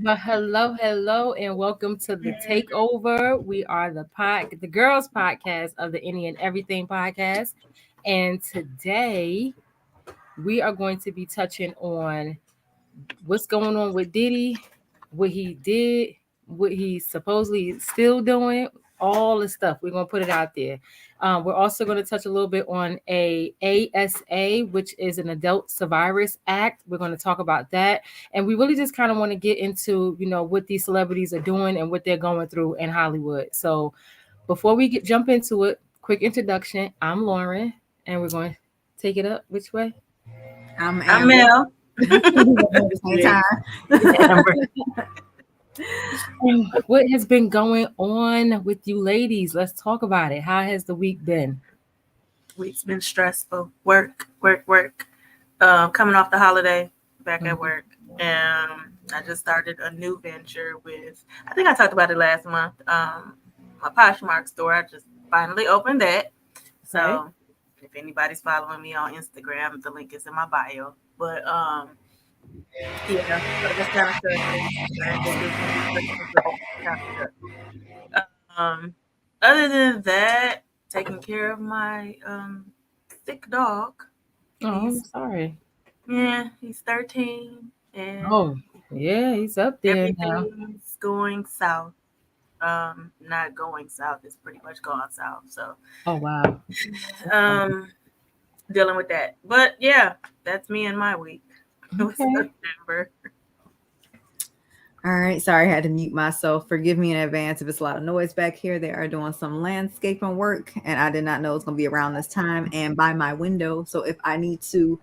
Well, hello, and welcome to the Takeover. We are the girls podcast of the Any and Everything podcast, and today we are going to be touching on what's going on with Diddy, what he did, what he's supposedly still doing, all the stuff. We're gonna put it out there. We're also going to touch a little bit on a ASA, which is an Adult Survivors Act. We're going to talk about that, and we really just kind of want to get into what these celebrities are doing and what they're going through in Hollywood. So before we jump into it, quick introduction. I'm Lauren, and we're going to take it up. Which way? I'm I'm Amber. Mel. Same time. What has been going on with you ladies? Let's talk about it. How has the week been? Week's been stressful. Work. Coming off the holiday, back at work. I just started a new venture with, I think I talked about it last month, my Poshmark store. I just finally opened that. So if anybody's following me on Instagram, the link is in my bio. But yeah, so that's kind of stressful. Other than that, taking care of my sick dog. Oh, I'm sorry. Yeah, he's 13, and Oh, yeah, he's up there now. everything's going south. Not going south; it's pretty much gone south. So, Oh, wow. dealing with that. But yeah, that's me and my week. What's Okay. up, Denver? All right. Sorry, I had to mute myself. Forgive me in advance if it's a lot of noise back here. They are doing some landscaping work, and I did not know it's going to be around this time and by my window. So if I need to,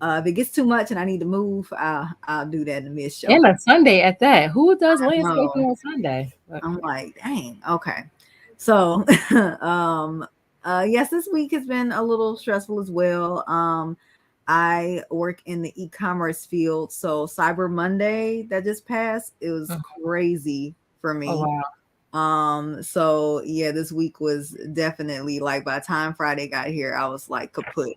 if it gets too much and I need to move, I'll do that in the mid show. And a Sunday at that. Who does I landscaping know. on Sunday? I'm like, dang. Okay. So, yes, this week has been a little stressful as well. I work in the e-commerce field, so Cyber Monday that just passed, it was crazy for me. Oh, wow. So yeah, this week was definitely like by the time Friday got here, I was like kaput.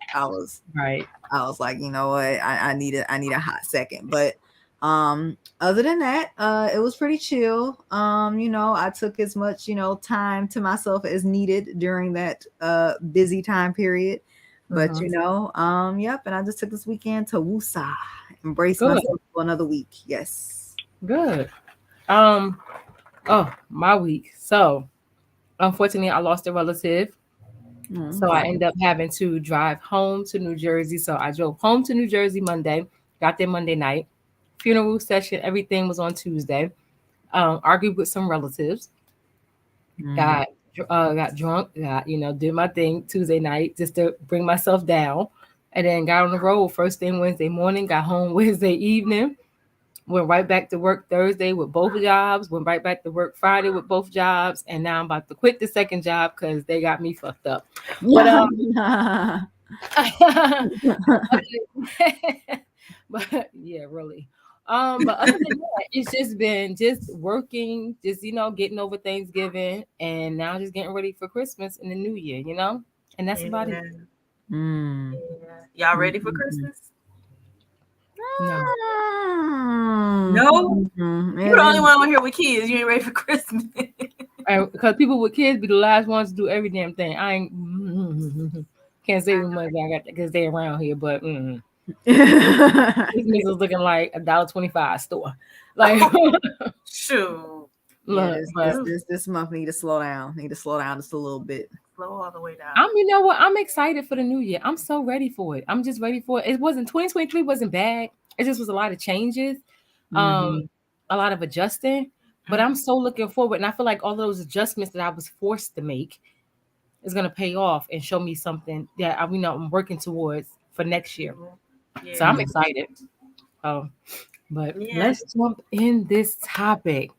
Right. I was like, you know what, I need a hot second. But other than that, it was pretty chill. I took as much, time to myself as needed during that busy time period. But yep, and I just took this weekend to woosah, embrace Good. myself for another week. Yes. Good. My week. So unfortunately I lost a relative. So I ended up having to drive home to New Jersey. So I drove home to New Jersey Monday, got there Monday night. Funeral session, everything was on Tuesday. Argued with some relatives. Got drunk, did my thing Tuesday night just to bring myself down, and then got on the road first thing Wednesday morning. Got home Wednesday evening. Went right back to work Thursday with both jobs. Went right back to work Friday with both jobs, and now I'm about to quit the second job because they got me fucked up. But but yeah, really. But other than that, it's just been just working, just getting over Thanksgiving, and now just getting ready for Christmas and the New Year, and that's about it. Mm. Yeah. Y'all ready for Christmas? No, No? Mm-hmm. You're the only one on here with kids. You ain't ready for Christmas. because people with kids be the last ones to do every damn thing. I ain't can't say much I got because they around here, but Christmas is looking like $1.25 store. Like, Shoot. Yeah, look, this month need to slow down. Need to slow down just a little bit. Slow all the way down. you know what? I'm excited for the new year. I'm so ready for it. I'm just ready for it. It wasn't 2023 wasn't bad. It just was a lot of changes, a lot of adjusting. But I'm so looking forward, and I feel like all those adjustments that I was forced to make is gonna pay off and show me something that I'm working towards for next year. Yeah. So I'm excited. But let's jump in this topic.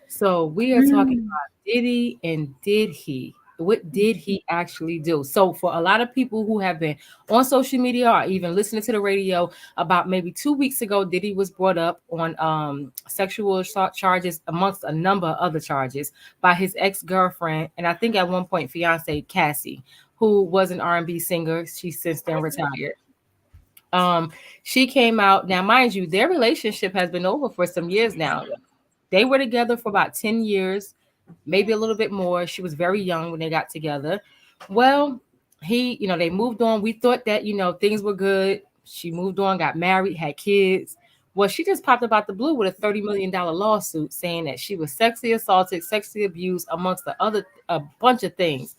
So we are talking about Diddy and did he? What did he actually do? So for a lot of people who have been on social media or even listening to the radio, about maybe 2 weeks ago, Diddy was brought up on sexual assault charges amongst a number of other charges by his ex-girlfriend, and I think at one point fiance Cassie, who was an R&B singer. She's since then retired. She came out. Now, mind you, their relationship has been over for some years now. They were together for about 10 years, maybe a little bit more. She was very young when they got together. Well, they moved on. We thought that, things were good. She moved on, got married, had kids. Well, she just popped up out the blue with a $30 million lawsuit saying that she was sexually assaulted, sexually abused, amongst the other a bunch of things.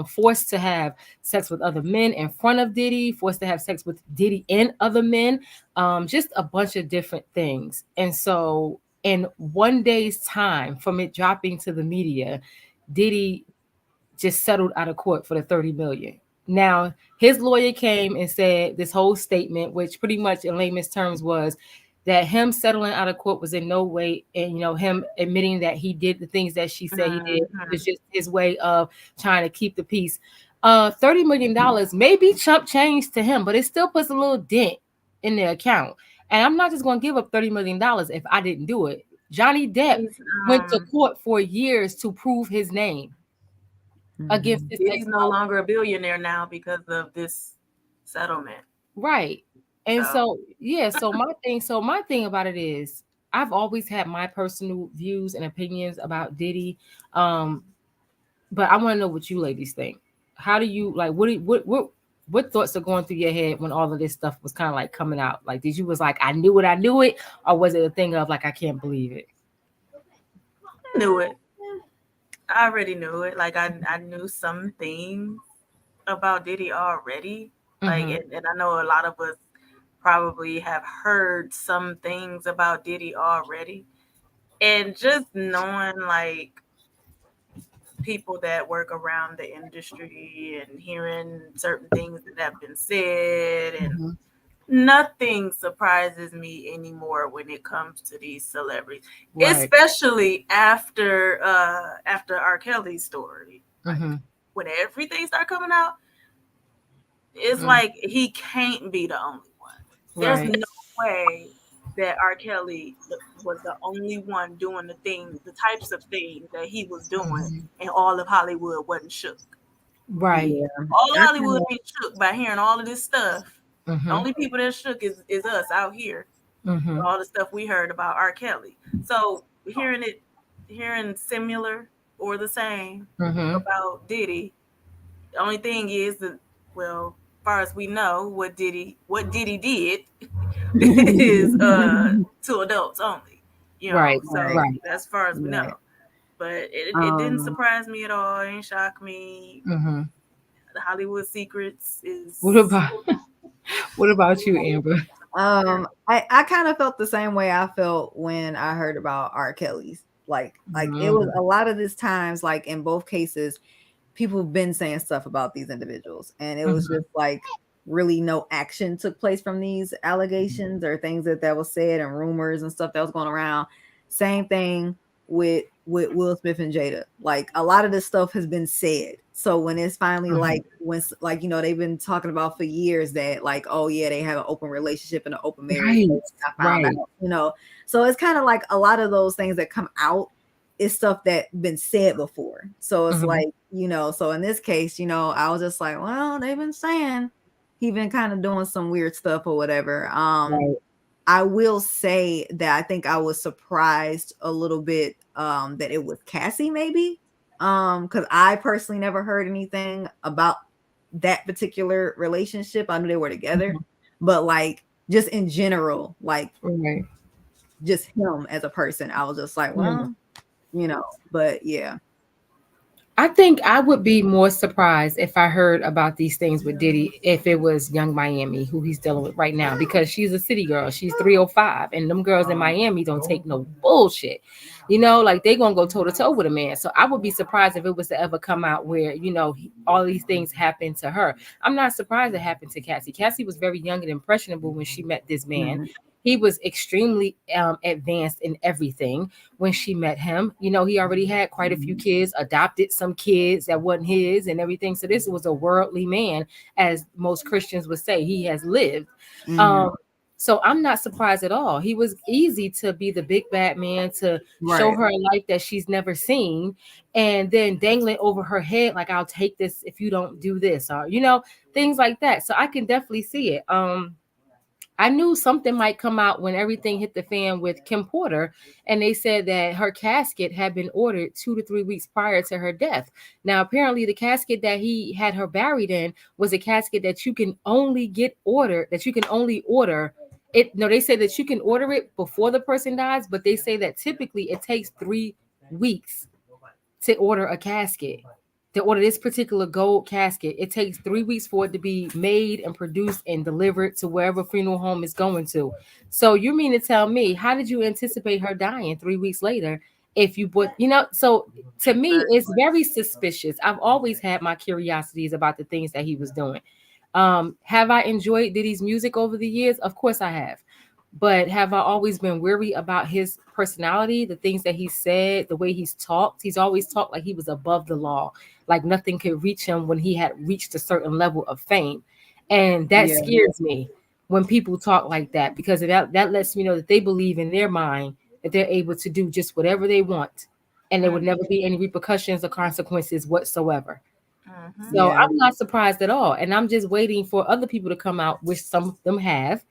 Forced to have sex with other men in front of Diddy, forced to have sex with Diddy and other men, just a bunch of different things. And so, in one day's time from it dropping to the media, Diddy just settled out of court for the 30 million. Now, his lawyer came and said this whole statement, which pretty much in layman's terms was that him settling out of court was in no way, and him admitting that he did the things that she said he did was just his way of trying to keep the peace. $30 million may be chump change to him, but it still puts a little dent in the account. And I'm not just going to give up $30 million if I didn't do it. Johnny Depp went to court for years to prove his name against this. He's no longer a billionaire now because of this settlement. Right. And so my thing about it is I've always had my personal views and opinions about Diddy. But I want to know what you ladies think. How do you like what thoughts are going through your head when all of this stuff was kind of like coming out? Like, did you was like, I knew it, or was it a thing of like, I can't believe it? I knew it. I already knew it. Like I knew some things about Diddy already. Like, and I know a lot of us probably have heard some things about Diddy already. And just knowing like people that work around the industry and hearing certain things that have been said, and nothing surprises me anymore when it comes to these celebrities, especially after R. Kelly's story. When everything started coming out, it's like he can't be the only one. There's no way that R. Kelly was the only one doing the types of things that he was doing, and all of Hollywood wasn't shook. Right. Yeah. All of Hollywood being shook by hearing all of this stuff. The only people that shook is us out here. All the stuff we heard about R. Kelly. So hearing similar or the same about Diddy, the only thing is that, well, as far as we know, what Diddy did is to adults only. As far as we know. But it didn't surprise me at all. It didn't shock me. The Hollywood secrets is What about you, Amber? I kind of felt the same way I felt when I heard about R. Kelly's. Like it was a lot of these times, like in both cases, people have been saying stuff about these individuals, and it was just like really no action took place from these allegations or things that was said and rumors and stuff that was going around. Same thing with Will Smith and Jada. Like a lot of this stuff has been said. So when it's finally they've been talking about for years that like, oh yeah, they have an open relationship and an open marriage. Out, so it's kind of like a lot of those things that come out is stuff that been said before. So it's like, so in this case, I was just like, well, they've been saying he been kind of doing some weird stuff or whatever. I will say that I think I was surprised a little bit that it was Cassie maybe. Because I personally never heard anything about that particular relationship. I knew they were together, but like just in general, like just him as a person, I was just like, well, but yeah. I think I would be more surprised if I heard about these things with Diddy if it was Young Miami, who he's dealing with right now, because she's a city girl. She's 305, and them girls in Miami don't take no bullshit. Like they gonna go toe to toe with a man. So I would be surprised if it was to ever come out where all these things happened to her. I'm not surprised it happened to Cassie. Cassie was very young and impressionable when she met this man. He was extremely advanced in everything when she met him. He already had quite a few kids, adopted some kids that wasn't his and everything. So this was a worldly man, as most Christians would say. He has lived. So I'm not surprised at all. He was easy to be the big bad man, to show her a life that she's never seen, and then dangling over her head like, I'll take this if you don't do this, or things like that. So I can definitely see it. I knew something might come out when everything hit the fan with Kim Porter, and they said that her casket had been ordered 2 to 3 weeks prior to her death. Now, apparently, the casket that he had her buried in was a casket that you can only get ordered, that you can only order. It no, they say that you can order it before the person dies, but they say that typically it takes 3 weeks to order a casket. To order this particular gold casket, it takes 3 weeks for it to be made and produced and delivered to wherever funeral home is going to. So you mean to tell me, how did you anticipate her dying 3 weeks later? If you put, so to me, it's Exactly. very suspicious. I've always had my curiosities about the things that he was doing. Have I enjoyed Diddy's music over the years? Of course I have. But have I always been weary about his personality, the things that he said, the way he's talked? He's always talked like he was above the law, like nothing could reach him when he had reached a certain level of fame. And that Yeah. scares me when people talk like that, because that lets me know that they believe in their mind that they're able to do just whatever they want and there would Mm-hmm. never be any repercussions or consequences whatsoever. Mm-hmm. So Yeah. I'm not surprised at all. And I'm just waiting for other people to come out, which some of them have.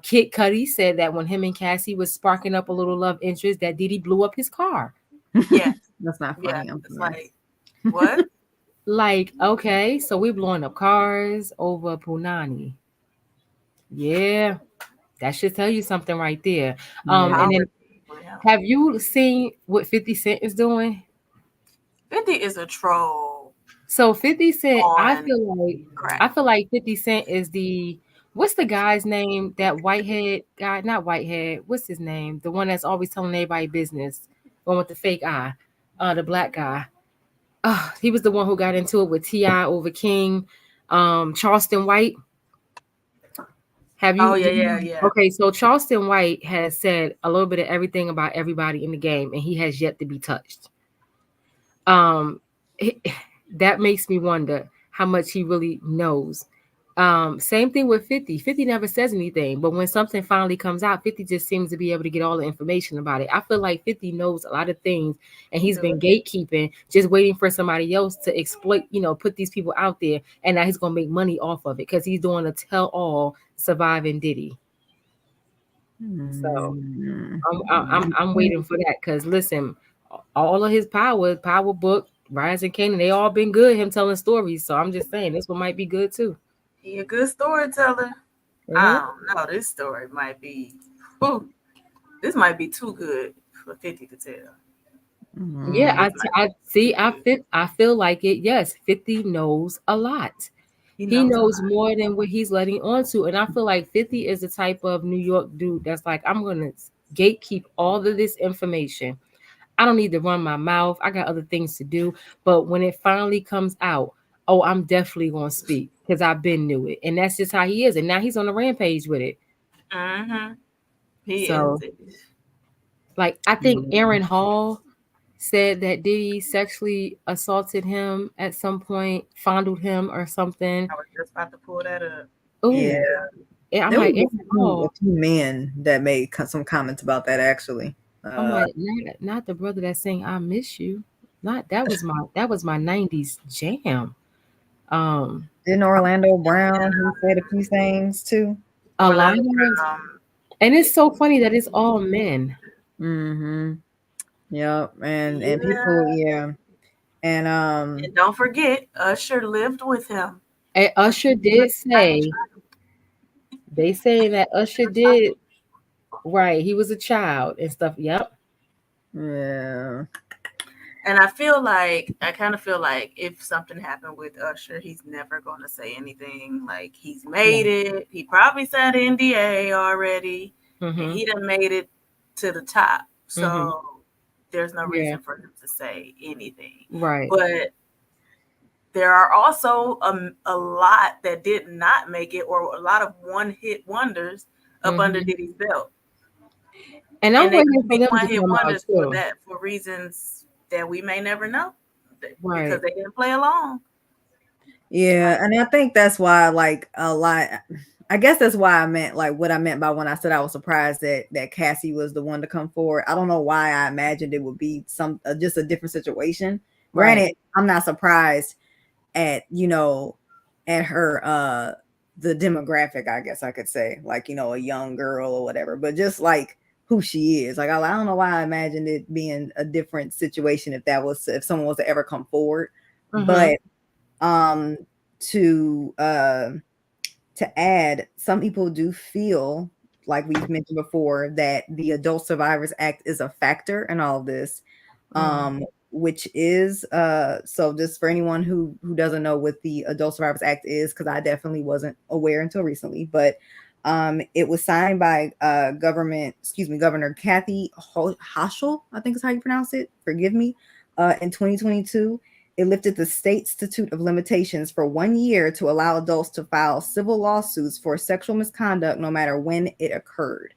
Kid Cudi said that when him and Cassie was sparking up a little love interest, that Diddy blew up his car. Yeah. That's not Yeah. funny. I'm It's sorry. like, what? Like, okay, so we're blowing up cars over Punani. Yeah, that should tell you something right there. Yeah. And Power then people, yeah. have you seen what 50 Cent is doing? 50 is a troll So 50 Cent, on crack. I feel like 50 Cent is the what's the guy's name? That whitehead guy, not whitehead. What's his name? The one that's always telling everybody business. One with the fake eye. The black guy. He was the one who got into it with T.I. over King. Charleston White. Have Oh, you, yeah, yeah, yeah. okay, so Charleston White has said a little bit of everything about everybody in the game, and he has yet to be touched. Um, that makes me wonder how much he really knows. Same thing with 50. 50 never says anything, but when something finally comes out, 50 just seems to be able to get all the information about it. I feel like 50 knows a lot of things, and He he's do. been gatekeeping, just waiting for somebody else to exploit, put these people out there, and now he's gonna make money off of it because he's doing a tell all surviving Diddy. So Mm. I'm waiting for that because listen, all of his power book, Rise and Canaan, they all been good. Him telling stories, so I'm just saying this one might be good too. He a good storyteller. Mhm. I don't know. This story might be, whew, this might be too good for 50 to tell. Yeah, Mm. This might I be see. too good. I feel like it. Yes, 50 knows a lot. He He knows a knows lot. more than what he's letting on to, and I feel like 50 is the type of New York dude that's like, I'm gonna gatekeep all of this information. I don't need to run my mouth. I got other things to do. But when it finally comes out, oh, I'm definitely gonna speak because I've been knew it, and that's just how he is. And now he's on a rampage with it. Mm-hmm. He is So, it. like, I think Yeah. Aaron Hall said that Diddy sexually assaulted him at some point, fondled him or something. I was just about to pull that up. Yeah. Oh, yeah, I'm There like was Aaron a Hall. few men that made some comments about that actually. I'm like not the brother that sang "I Miss You." Not that was my '90s jam. Um, Didn't Orlando Brown he said a few things too? a lot Orlando of, Brown. and it's so funny that it's all men. Mm-hmm. Yep. And Yeah. people, yeah. And And don't forget, Usher lived with him And when Usher he was did trying to say they saying that Usher did right. He was a child and stuff. Yep. yeah. And I kind of feel like if something happened with Usher, he's never going to say anything. Like he's made Yeah. it. He probably signed an NDA already, and Mhm. he done made it to the top. Mhm. So there's no Yeah. reason for him to say anything. Right. But there are also a lot that did not make it, or a lot of one-hit wonders up under Mhm. Diddy's belt, And I'm and they waiting could for be them to one-hit come out wonders too. for reasons that we may never know, because Right. they didn't play along. Yeah, Like, and I think that's why, like a lot. I guess that's why I meant like what I meant by when I said I was surprised that Cassie was the one to come forward. I don't know why I imagined it would be some just a different situation. Right. Granted, I'm not surprised at at her the demographic, I guess I could say, like, a young girl or whatever, but just like who she is. Like, I don't know why I imagined it being a different situation if someone was to ever come forward. But um to add, some people do feel, like we've mentioned before, that the Adult Survivors Act is a factor in all of this. Which is so just for anyone who doesn't know what the Adult Survivors Act is, because I definitely wasn't aware until recently, but it was signed by Governor Kathy Hochul, I think is how you pronounce it. Forgive me. In 2022, it lifted the state statute of limitations for 1 year to allow adults to file civil lawsuits for sexual misconduct, no matter when it occurred.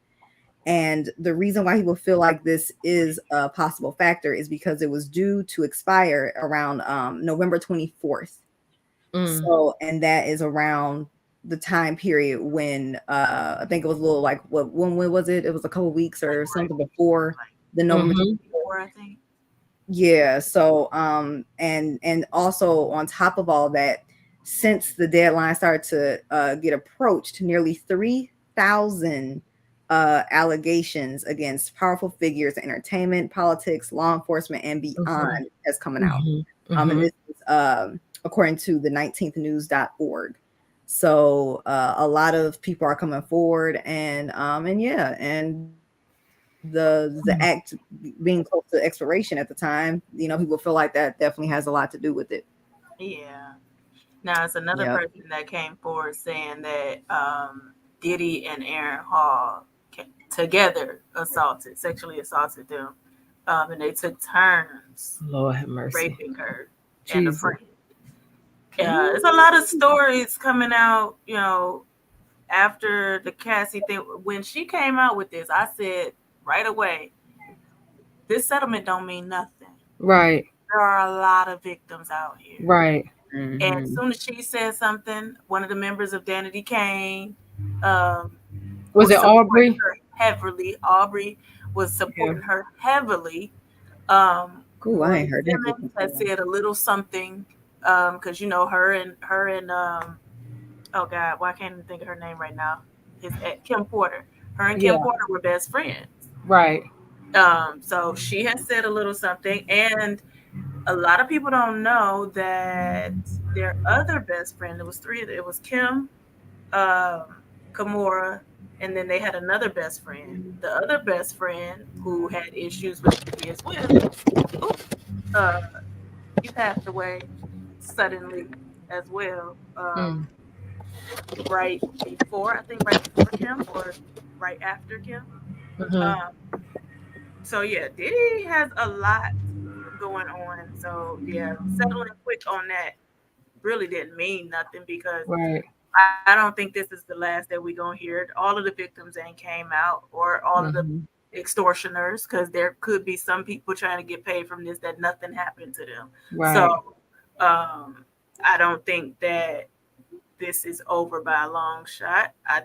And the reason why people feel like this is a possible factor is because it was due to expire around November 24th. So, and that is around the time period when I think it was a little like, when was it? It was a couple weeks or something before the November 24th, I think. Yeah. So, and also on top of all that, since the deadline started to get approached, nearly 3,000 allegations against powerful figures in entertainment, politics, law enforcement, and beyond has coming out. And this is according to the 19thnews.org. So a lot of people are coming forward, and yeah, and the act being close to expiration at the time, people feel like that definitely has a lot to do with it. Yeah. Now it's another person that came forward saying that Diddy and Aaron Hall together sexually assaulted them, and they took turns Lord have mercy. raping her and a friend. Yeah, there's a lot of stories coming out, after the Cassie thing. When she came out with this, I said right away, this settlement don't mean nothing. Right. There are a lot of victims out here. Right. And as soon as she said something, one of the members of Danity Kane was it Aubrey? Heavily. Aubrey was supporting her heavily. I ain't heard Simmons had said a little something, because her and oh God, why can't I think of her name right now? Kim Porter. Her and Kim Porter were best friends. Right. So she has said a little something, and a lot of people don't know that their other best friend, it was three, it was Kim, Kimora, and then they had another best friend. The other best friend, who had issues with Diddy as well, he passed away suddenly as well. Right before Kim, or right after Kim. So yeah, Diddy has a lot going on. So yeah, settling quick on that really didn't mean nothing, because I don't think this is the last that we're gonna hear. All of the victims ain't came out, or all of the extortioners, because there could be some people trying to get paid from this that nothing happened to them. So I don't think that this is over by a long shot. I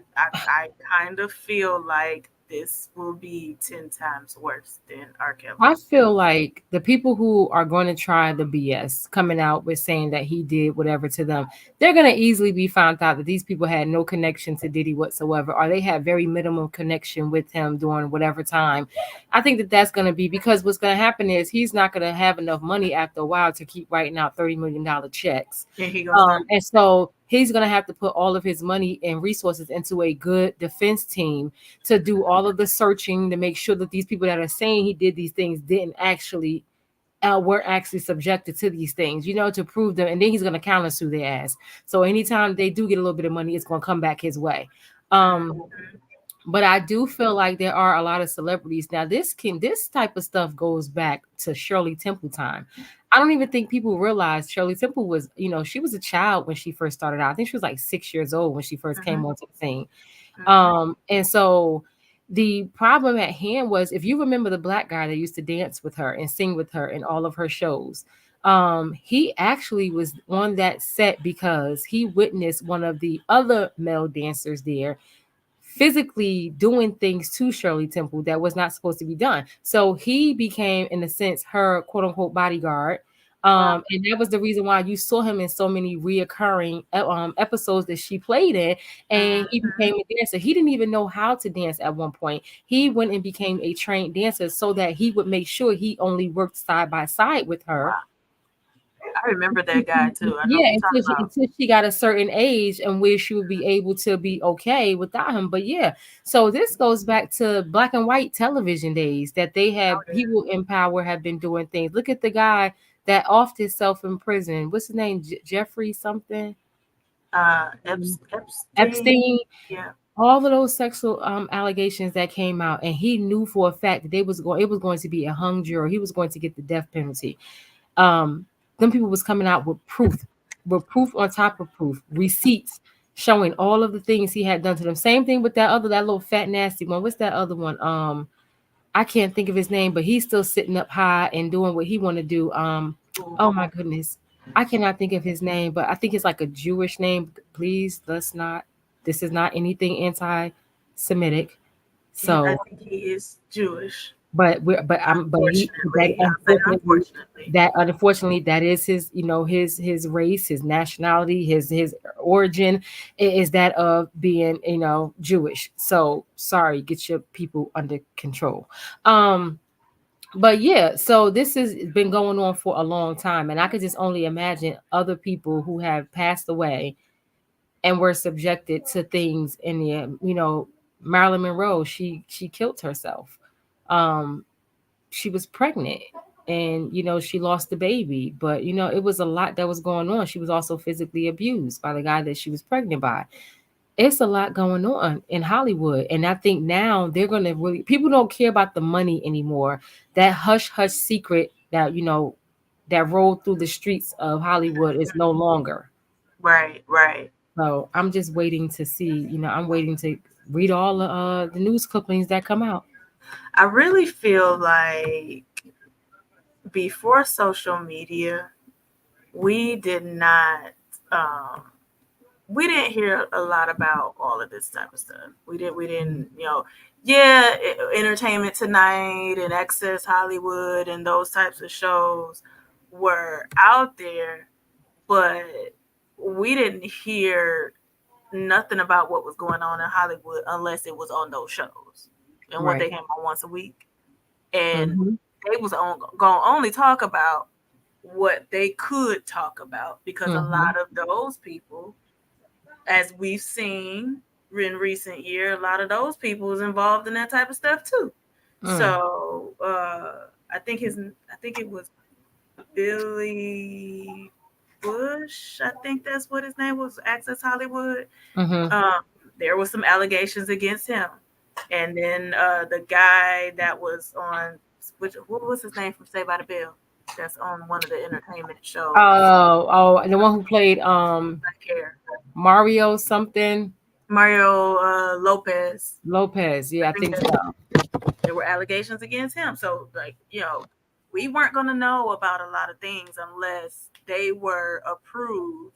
kind of feel like this will be 10 times worse than R. Kelly. I feel like the people who are going to try the BS coming out with saying that he did whatever to them, they're going to easily be found out that these people had no connection to Diddy whatsoever, or they had very minimal connection with him during whatever time. I think that that's going to be, because what's going to happen is he's not going to have enough money after a while to keep writing out $30 million checks. And so he's going to have to put all of his money and resources into a good defense team to do all of the searching, to make sure that these people that are saying he did these things didn't actually were actually subjected to these things, to prove them. And then he's going to countersue their ass. So anytime they do get a little bit of money, it's going to come back his way. But I do feel like there are a lot of celebrities now. This type of stuff goes back to Shirley Temple time. I don't even think people realize Shirley Temple was, she was a child when she first started out. I think she was like 6 years old when she first came onto the scene. And so the problem at hand was, if you remember the black guy that used to dance with her and sing with her in all of her shows, he actually was on that set because he witnessed one of the other male dancers there physically doing things to Shirley Temple that was not supposed to be done. So he became, in a sense, her quote unquote bodyguard. Wow. And that was the reason why you saw him in so many reoccurring episodes that she played in. And he Mhm. became a dancer. He didn't even know how to dance at one point. He went and became a trained dancer so that he would make sure he only worked side by side with her. Wow. I remember that guy too. I know Yeah, what you're talking about. until she got a certain age and where she would be able to be okay without him. But yeah, so this goes back to black and white television days that they Oh had yeah. people in power have been doing things. Look at the guy that offed himself in prison. What's his name? Jeffrey something? Epstein. Epstein. Yeah. All of those sexual allegations that came out, and he knew for a fact that it was going to be a hung jury. He was going to get the death penalty. um them people was coming out with proof on top of proof, receipts showing all of the things he had done to them. Same thing with that little fat nasty one. What's that other one? I can't think of his name, but he's still sitting up high and doing what he want to do. Ooh. Oh my goodness, I cannot think of his name, but I think it's like a Jewish name. Please, let's not, this is not anything anti-Semitic. I So think he is Jewish. but he that Unfortunately, I'll say unfortunately, unfortunately. that is his, his race, his nationality, his origin is that of being, Jewish. So sorry, get your people under control. um but yeah, so this has been going on for a long time, and I could just only imagine other people who have passed away and were subjected to things in the, Marilyn Monroe, she killed herself. um she was pregnant, and she lost the baby, but it was a lot that was going on. She was also physically abused by the guy that she was pregnant by. It's a lot going on in Hollywood, and I think now they're going to really, people don't care about the money anymore. That hush hush secret that that rolled through the streets of Hollywood is no longer. Right, right. So I'm just waiting to see, I'm waiting to read all the news clippings that come out. I really feel like before social media, we did not um we didn't hear a lot about all of this type of stuff. We didn't, yeah, Entertainment Tonight and Access Hollywood and those types of shows were out there, but we didn't hear nothing about what was going on in Hollywood unless it was on those shows. And what Right. they came on once a week. And Mm-hmm. they was gonna only talk about what they could talk about, because a Mm-hmm. lot of those people, as we've seen in recent year, a lot of those people was involved in that type of stuff too. Mm. So I think it was Billy Bush. I think that's what his name was. Access Hollywood. Mm-hmm. Um, there was some allegations against him, and then the guy that was on, what was his name from Saved by the Bell? That's on one of the entertainment shows. Oh, the one who played Black hair. Mario something Mario Lopez. Lopez. I Yeah, I think think that so. there were allegations against him. So, like, we weren't going to know about a lot of things unless they were approved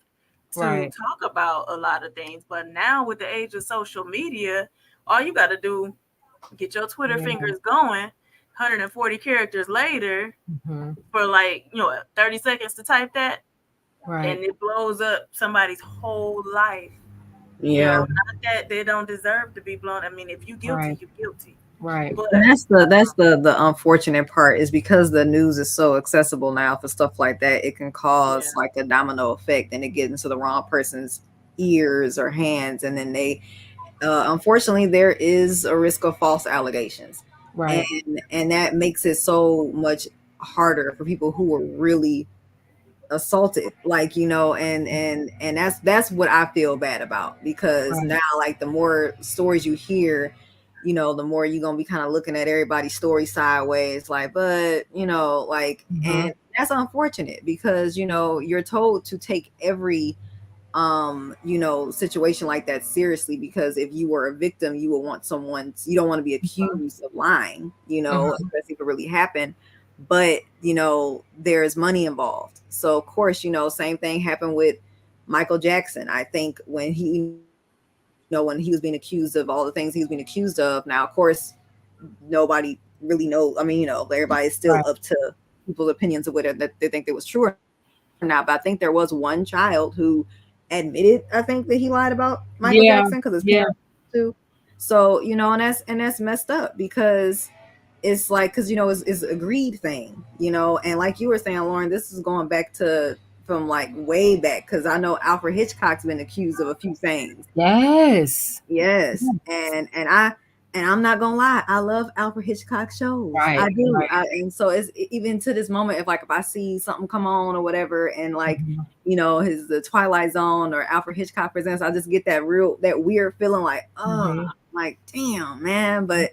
to Right. talk about a lot of things. But now, with the age of social media, all you got to do, get your Twitter Yeah. fingers going, 140 characters later, Mm-hmm. for like, 30 seconds to type that, Right. and it blows up somebody's whole life. Yeah. Not that they don't deserve to be blown. I mean, if you guilty, Right. you guilty. Right. But And that's the unfortunate part, is because the news is so accessible now for stuff like that, it can cause yeah, like a domino effect, and it get into the wrong person's ears or hands, and then they unfortunately there is a risk of false allegations, and Right. that makes it so much harder for people who are really assaulted, like, and that's what I feel bad about, because Right. now, like, the more stories you hear, the more you're gonna be kind of looking at everybody's story sideways, like, but like, Mm-hmm. and that's unfortunate, because you're told to take every situation like that seriously, because if you were a victim, you would want someone, you don't want to be accused of lying, Mm-hmm. especially if it really happened. But there's money involved, so of course, same thing happened with Michael Jackson. I think when he was being accused of all the things he was being accused of, now of course nobody really knows. I mean, everybody's still Right. up to people's opinions of whether that they think it was true or not. But I think there was one child who admitted, I think, that he lied about Michael Jackson Yeah, because his parents yeah, too. So, and that's messed up because it's like, because it's a greed thing, and like you were saying, Lauren, this is going back to from like way back, because I know Alfred Hitchcock's been accused of a few things. yes, Yes, and I'm not gonna lie, I love Alfred Hitchcock shows. right, I do. right. And so it's even to this moment, if I see something come on or whatever, and like Mhm, his the Twilight Zone or Alfred Hitchcock Presents, I just get that weird feeling like, oh, mhm, like damn, man. But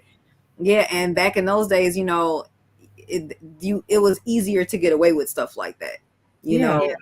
yeah, and back in those days, it was easier to get away with stuff like that, yeah, Yeah.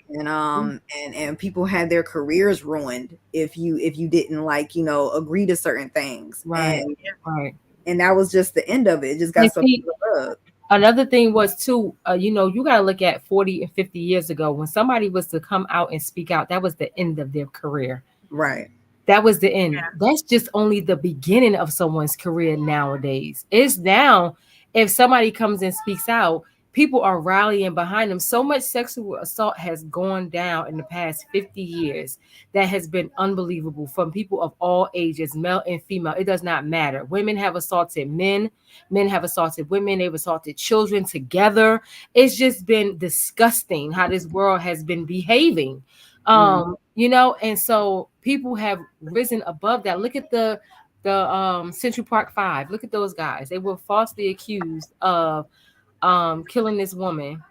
and people had their careers ruined if you didn't, like, agree to certain things, right, and right. that was just the end of it. It just got And swept see, under the rug. another thing was too, you got to look at 40 and 50 years ago when somebody was to come out and speak out, that was the end of their career. Right. That was the end. That's just only the beginning of someone's career nowadays. It's now, if somebody comes and speaks out, people are rallying behind them. So much sexual assault has gone down in the past 50 years that has been unbelievable from people of all ages, male and female. It does not matter. Women have assaulted men, men have assaulted women, they've assaulted children together. It's just been disgusting how this world has been behaving. Mm. And so people have risen above that. Look at the Central Park Five. Look at those guys. They were falsely accused of killing this woman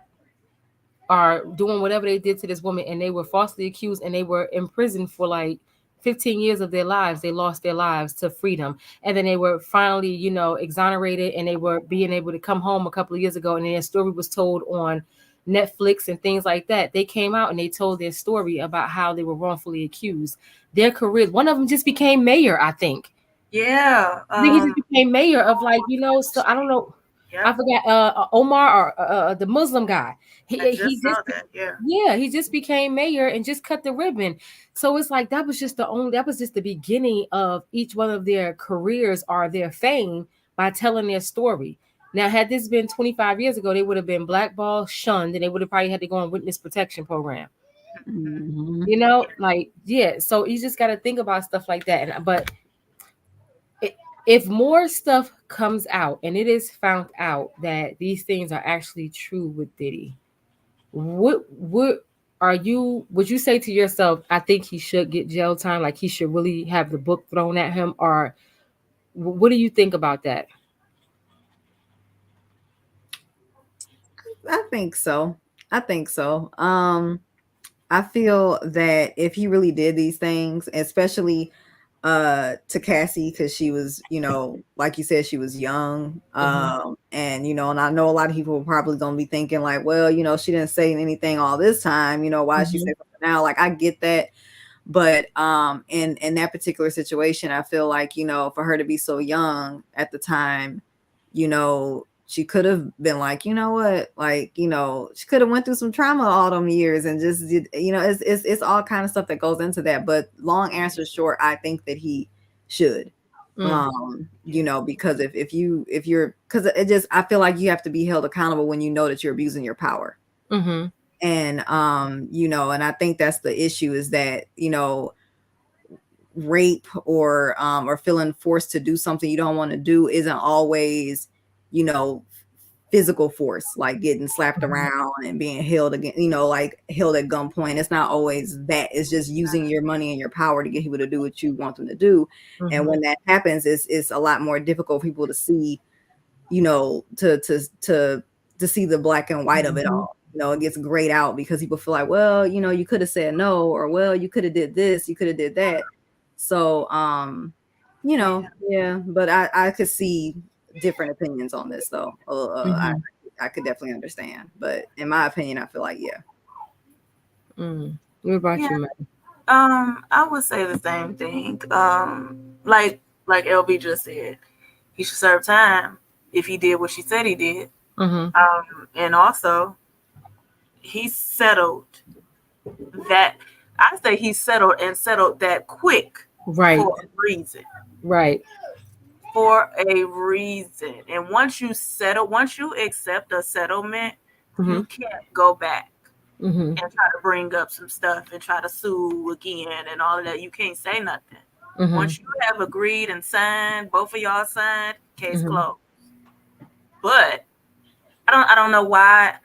or doing whatever they did to this woman, and they were falsely accused and they were in prison for like 15 years of their lives. They lost their lives to freedom, and then they were finally, exonerated, and they were being able to come home a couple of years ago, and their story was told on Netflix and things like that. They came out and they told their story about how they were wrongfully accused. Their careers, one of them just became mayor, I think. Yeah. I think he just became mayor of, like, so I don't know. I Yep. forgot Omar, or the Muslim guy. I He just just saw that. Yeah. Yeah, he just became mayor and just cut the ribbon. So it's like that was just the beginning of each one of their careers or their fame by telling their story. Now, had this been 25 years ago, they would have been blackballed, shunned, and they would have probably had to go on witness protection program. Mhm. Mhm. Like, yeah. So you just got to think about stuff like that. But if more stuff comes out and it is found out that these things are actually true with Diddy, what would you say to yourself, I think he should get jail time, like he should really have the book thrown at him, or what do you think about that? I think so. I think so. I feel that if he really did these things, especially to Cassie, because she was, like you said, she was young. Mhm, And I know a lot of people are probably gonna be thinking like, well, she didn't say anything all this time, why did she mhm, say something now? Like, I get that. But in that particular situation, I feel like, for her to be so young at the time, she could have been like, you know what, like, she could have went through some trauma all them years and just did, it's all kind of stuff that goes into that. But long answer short, I think that he should. mm, Because if you're because it just, I feel like you have to be held accountable when you know that you're abusing your power. mhm, And and I think that's the issue, is that rape or feeling forced to do something you don't want to do isn't always physical force, like getting slapped mhm, around and being held again, like held at gunpoint. It's not always that. It's just using your money and your power to get people to do what you want them to do. And mhm, when that happens, it's a lot more difficult for people to see, to see the black and white of it mhm, all. It gets grayed out because people feel like, well, you could have said no, or well, you could have did this, you could have did that. So Yeah. yeah, but I could see different opinions on this though. mhm, I could definitely understand, but in my opinion, I feel like, yeah. mm. What about Yeah. you, man? I would say the same thing. Like LB just said, he should serve time if he did what she said he did. Mhm, And also he settled that. I say he settled that quick right, for a reason. right, For a reason. And once you accept a settlement, Mm-hmm. you can't go back Mm-hmm. and try to bring up some stuff and try to sue again and all of that. You can't say nothing. Mm-hmm. Once you have agreed and signed, both of y'all signed, case Mm-hmm. closed. But I don't know why.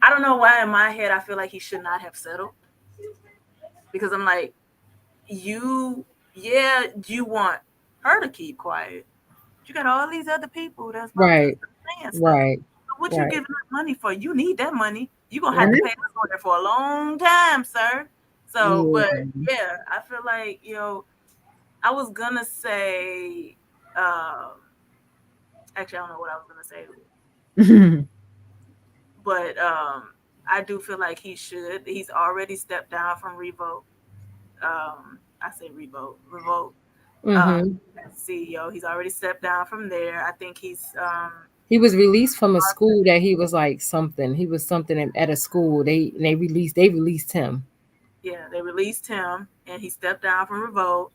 I don't know why in my head I feel like he should not have settled, because I'm like, you want her to keep quiet. You got all these other people that's about to Right. saying stuff. Right. So what you Right. giving up money for? You need that money. You're gonna have to Right. pay that lawyer for a long time, sir. So, Yeah. but yeah, I feel like, I was gonna say, actually, I don't know what I was gonna say, but I do feel like he should. He's already stepped down from Revolt. I say Revolt. Uh, Mm-hmm. CEO. He's already stepped down from there. I think he's He was released from a school that he was like something. He was something at a school. They released him. yeah, they released him and he stepped down from Revolt.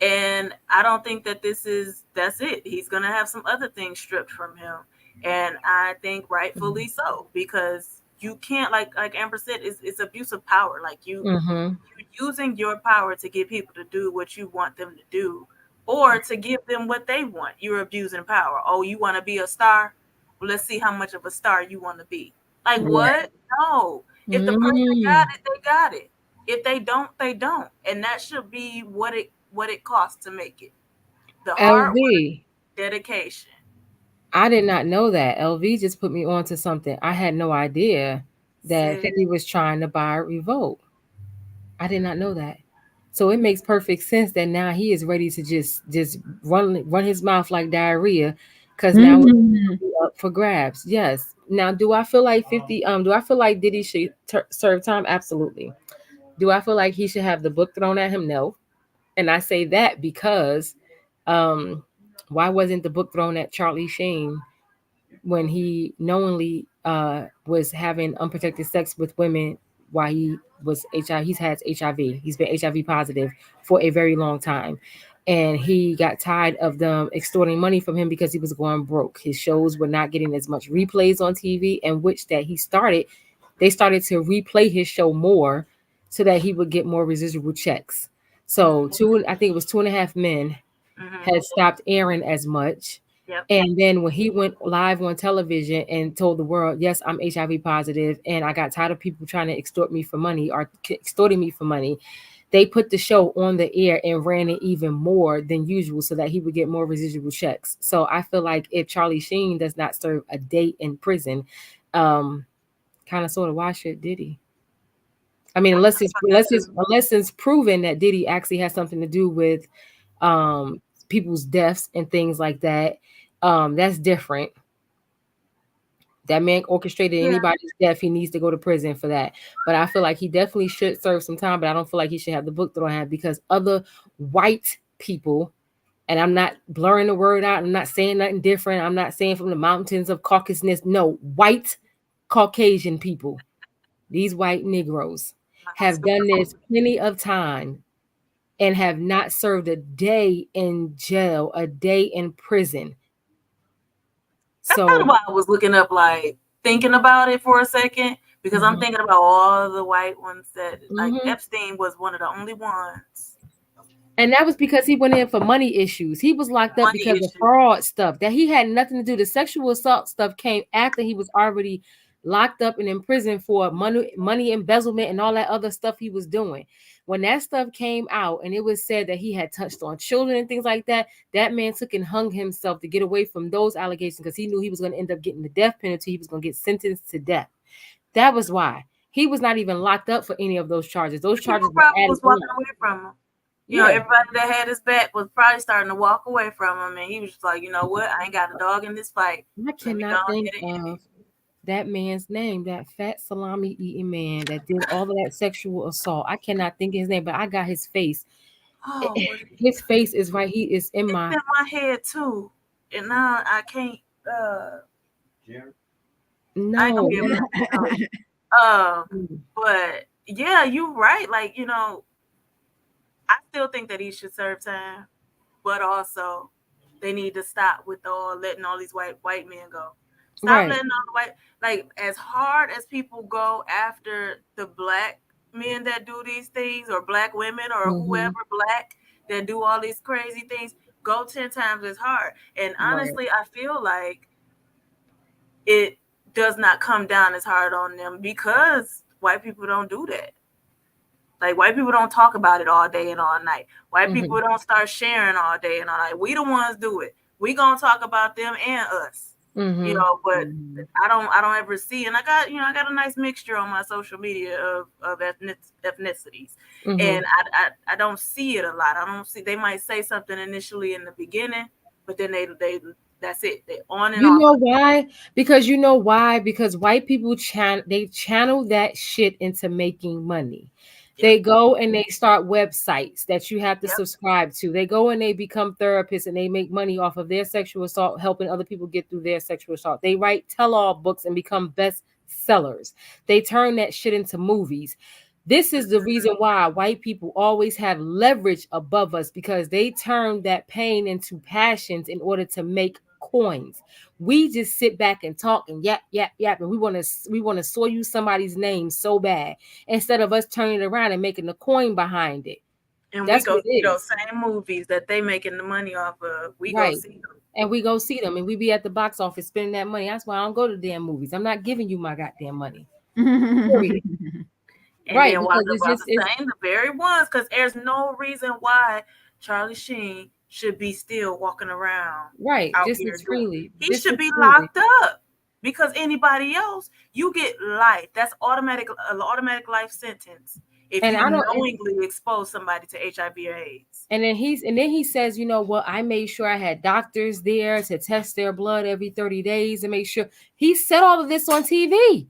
And I don't think that that's it. He's gonna have some other things stripped from him. And I think rightfully so, because you can't, like Amber said, it's abuse of power. Like Mm-hmm. you're using your power to get people to do what you want them to do, or to give them what they want. You're abusing power. Oh, you want to be a star? Well, let's see how much of a star you want to be. Like, Right. what? No. If the person got Mm. it, they got it. If they don't, they don't. And that should be what it costs to make it. The hard work, LV. dedication. I did not know that. LV just put me on to something. I had no idea that See, he was trying to buy Revolt. I did not know that. So it makes perfect sense that now he is ready to just run his mouth like diarrhea, because now it's Mhm. up for grabs. Yes. Now, do I feel like 50? Do I feel like Diddy should serve time? Absolutely. Do I feel like he should have the book thrown at him? No. And I say that because, um, why wasn't the book thrown at Charlie Sheen when he knowingly was having unprotected sex with women while he was HIV? He's had HIV. He's been HIV positive for a very long time. And he got tired of them extorting money from him because he was going broke. His shows were not getting as much replays on TV, and which that they started to replay his show more so that he would get more residual checks. So I think it was Two and a Half Men mm-hmm. had stopped airing as much. Yep. And then when he went live on television and told the world, yes, I'm HIV positive, and I got tired of people trying to extort me for money or extorting me for money, they put the show on the air and ran it even more than usual so that he would get more residual checks. So I feel like if Charlie Sheen does not serve a day in prison, um, kind of sort of why should Diddy? I mean, I unless it's thought that unless it's too. unless it's proven that Diddy actually has something to do with um people's deaths and things like that, that's different. That man orchestrated Yeah. anybody's death, he needs to go to prison for that. But I feel like he definitely should serve some time, but I don't feel like he should have the book thrown at him because other white people, and I'm not blurring the word out, I'm not saying nothing different, I'm not saying from the mountains of Caucasousness, no, white Caucasian people, these white Negroes My have husband. done this plenty of time and have not served a day in jail, a day in prison. That's kind of So, why I was looking up, like thinking about it for a second, because I'm mhm, thinking about all the white ones that, like, mhm. Epstein was one of the only ones. And that was because he went in for money issues. He was locked up Money because of issue. fraud stuff that he had nothing to do. The sexual assault stuff came after he was already locked up and in prison for money embezzlement and all that other stuff he was doing. When that stuff came out and it was said that he had touched on children and things like that, that man took and hung himself to get away from those allegations because he knew he was going to end up getting the death penalty. He was going to get sentenced to death. That was why. He was not even locked up for any of those charges. Those charges People were probably added was on. walking away from him. Yeah. Everybody that had his back was probably starting to walk away from him, and he was just like, you know what? I ain't got a dog in this fight. I Let me go cannot think ahead and end of it. that man's name, that fat salami eating man that did all of that sexual assault. I cannot think of his name, but I got his face. Oh, what His face is right. He is in it's my in my head too, and now I can't. I ain't gonna no. be able to think of it. But yeah, you're right. Like, I still think that he should serve time, but also they need to stop with letting all these white men go. Stop Right. letting all the white, like, as hard as people go after the black men that do these things, or black women, or Mm-hmm. whoever black that do all these crazy things, go 10 times as hard. And Right. honestly, I feel like it does not come down as hard on them because white people don't do that. Like, white people don't talk about it all day and all night. White Mm-hmm. people don't start sharing all day and all night. We the ones do it. We gonna talk about them and us, Mm-hmm. But Mhm. I don't ever see. And I got a nice mixture on my social media of ethnicities, Mm-hmm. and I don't see it a lot. I don't see. They might say something initially in the beginning, but then they that's it. They on and You off. know why? Because you know why? Because white people they channel that shit into making money. Yep. They go and they start websites that you have to Yep. subscribe to. They go and they become therapists and they make money off of their sexual assault, helping other people get through their sexual assault. They write tell-all books and become best sellers. They turn that shit into movies. This is the reason why white people always have leverage above us because they turn that pain into passions in order to make coins. We just sit back and talk and yap yap yap, and we want to soil somebody's name so bad instead of us turning it around and making the coin behind it. And we That's go what see it those is, same movies that they making the money off of. We go right? see them. And we go see them, and we be at the box office spending that money. That's why I don't go to damn movies. I'm not giving you my goddamn money. Period. And Right? then Because it's while just the it's same, the very ones, because there's no reason why Charlie Sheen should be still walking around right. out Just here as doing. freely. He Just should as be freely. locked up because anybody else, you get life. That's automatic, an automatic life sentence if And you I don't. knowingly expose somebody to HIV or AIDS. And then he says, you know what? I made sure I had doctors there to test their blood every 30 days and make sure he said all of this on TV.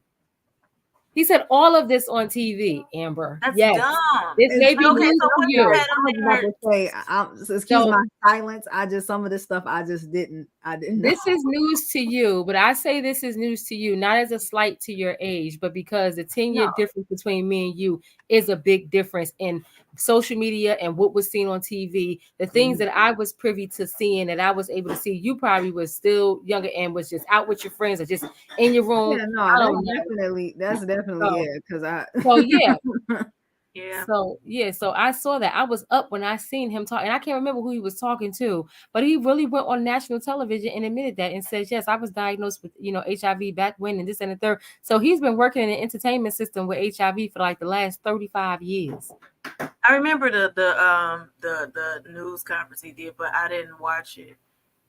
He said all of this on TV, Amber. That's Yes. dumb. This It's may be true. Okay, news so to what you Like, you. had I him was about there? to say, excuse So my silence. Some of this stuff I didn't know. this is news to you, but I say this is news to you, not as a slight to your age, but because the 10-year No. difference between me and you is a big difference in social media and what was seen on TV. The things Mhm. that I was privy to seeing that I was able to see, you probably was still younger and was just out with your friends or just in your room. Yeah, no, I don't know. that's definitely So, it. Because I so yeah, Yeah. so I saw that. I was up when I seen him talk, and I can't remember who he was talking to, but he really went on national television and admitted that and said, "Yes, I was diagnosed with HIV back when and this and the third." So he's been working in the entertainment system with HIV for like the last 35 years. I remember the news conference he did, but I didn't watch it.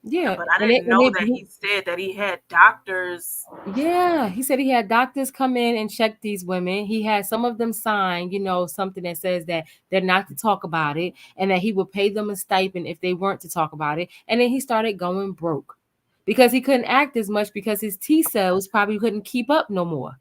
Yeah, But I and it, didn't and know it, that he said that he had doctors. yeah, he said he had doctors come in and check these women. He had some of them sign, something that says that they're not to talk about it and that he would pay them a stipend if they weren't to talk about it. And then he started going broke because he couldn't act as much because his T cells probably couldn't keep up no more.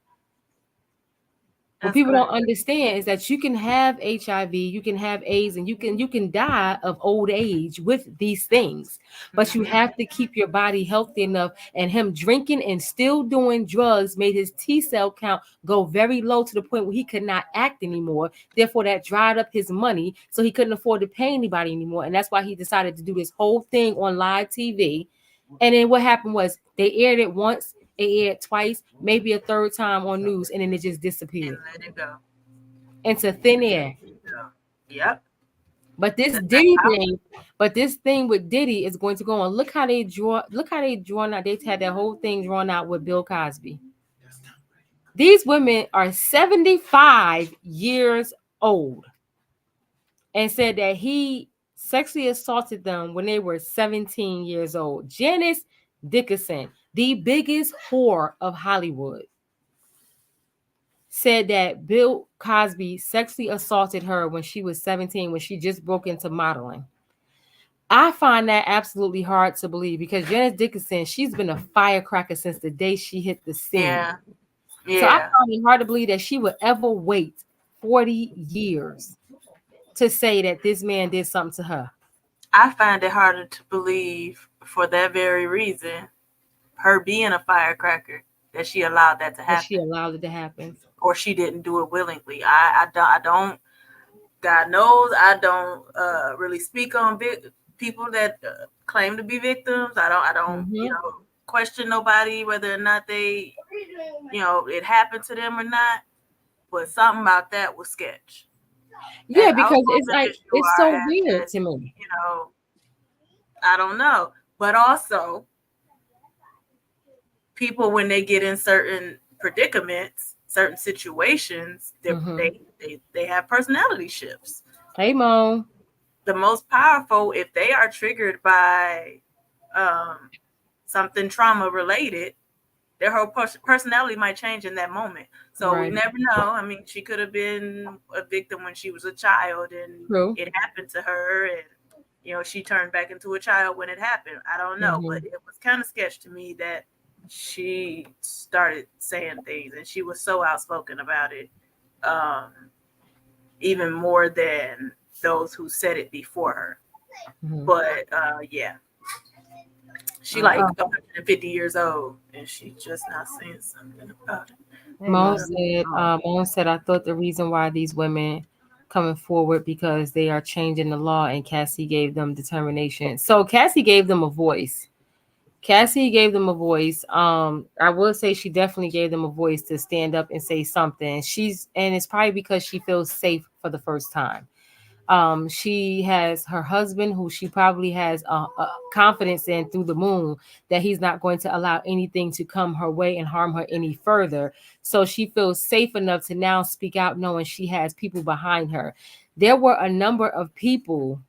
What That's people don't crazy. understand is that you can have HIV, you can have AIDS, and you can die of old age with these things. But you Mm-hmm. have to keep your body healthy enough. And him drinking and still doing drugs made his T cell count go very low to the point where he could not act anymore. Therefore, that dried up his money, so he couldn't afford to pay anybody anymore. And that's why he decided to do this whole thing on live TV. And then what happened was they aired it once, it aired twice, maybe a third time on news, and then it just And disappeared let it go. into thin air. Yeah. Yep. But this That's Diddy how. thing, but this thing with Diddy is going to go on. Look how they drawn out. They had that whole thing drawn out with Bill Cosby. These women are 75 years old and said that he sexually assaulted them when they were 17 years old. Janice Dickinson, the biggest whore of Hollywood, said that Bill Cosby sexually assaulted her when she was 17, when she just broke into modeling. I find that absolutely hard to believe because Janice Dickinson, she's been a firecracker since the day she hit the scene. Yeah. So I Yeah. find it hard to believe that she would ever wait 40 years to say that this man did something to her. I find it harder to believe for that very reason, her being a firecracker, that she allowed that to That she happen, allowed it to happen. or she didn't do it willingly. I don't. God knows I don't really speak on people that claim to be victims. I don't. Mm-hmm. question nobody whether or not they, it happened to them or not. But something about that was sketch. Yeah, As because it's outgoing like as you it's are, so weird as to me. I don't know. But also, people when they get in certain predicaments, certain situations, they have personality shifts. Hey, Mo. The most powerful, if they are triggered by something trauma related, their whole personality might change in that moment. So we never know. I mean, she could have been a victim when she was a child and True. it happened to her, and she turned back into a child when it happened. I don't know, but it was kind of sketch to me that she started saying things and she was so outspoken about it, even more than those who said it before her. But yeah, she like 150 years old and she just not saying something about it. Mo said, I thought the reason why these women coming forward because they are changing the law, and Cassie gave them determination. So Cassie gave them a voice. Cassie gave them a voice. I will say she definitely gave them a voice to stand up and say something. And it's probably because she feels safe for the first time. She has her husband, who she probably has a confidence in through the moon, that he's not going to allow anything to come her way and harm her any further. So she feels safe enough to now speak out, knowing she has people behind her. There were a number of people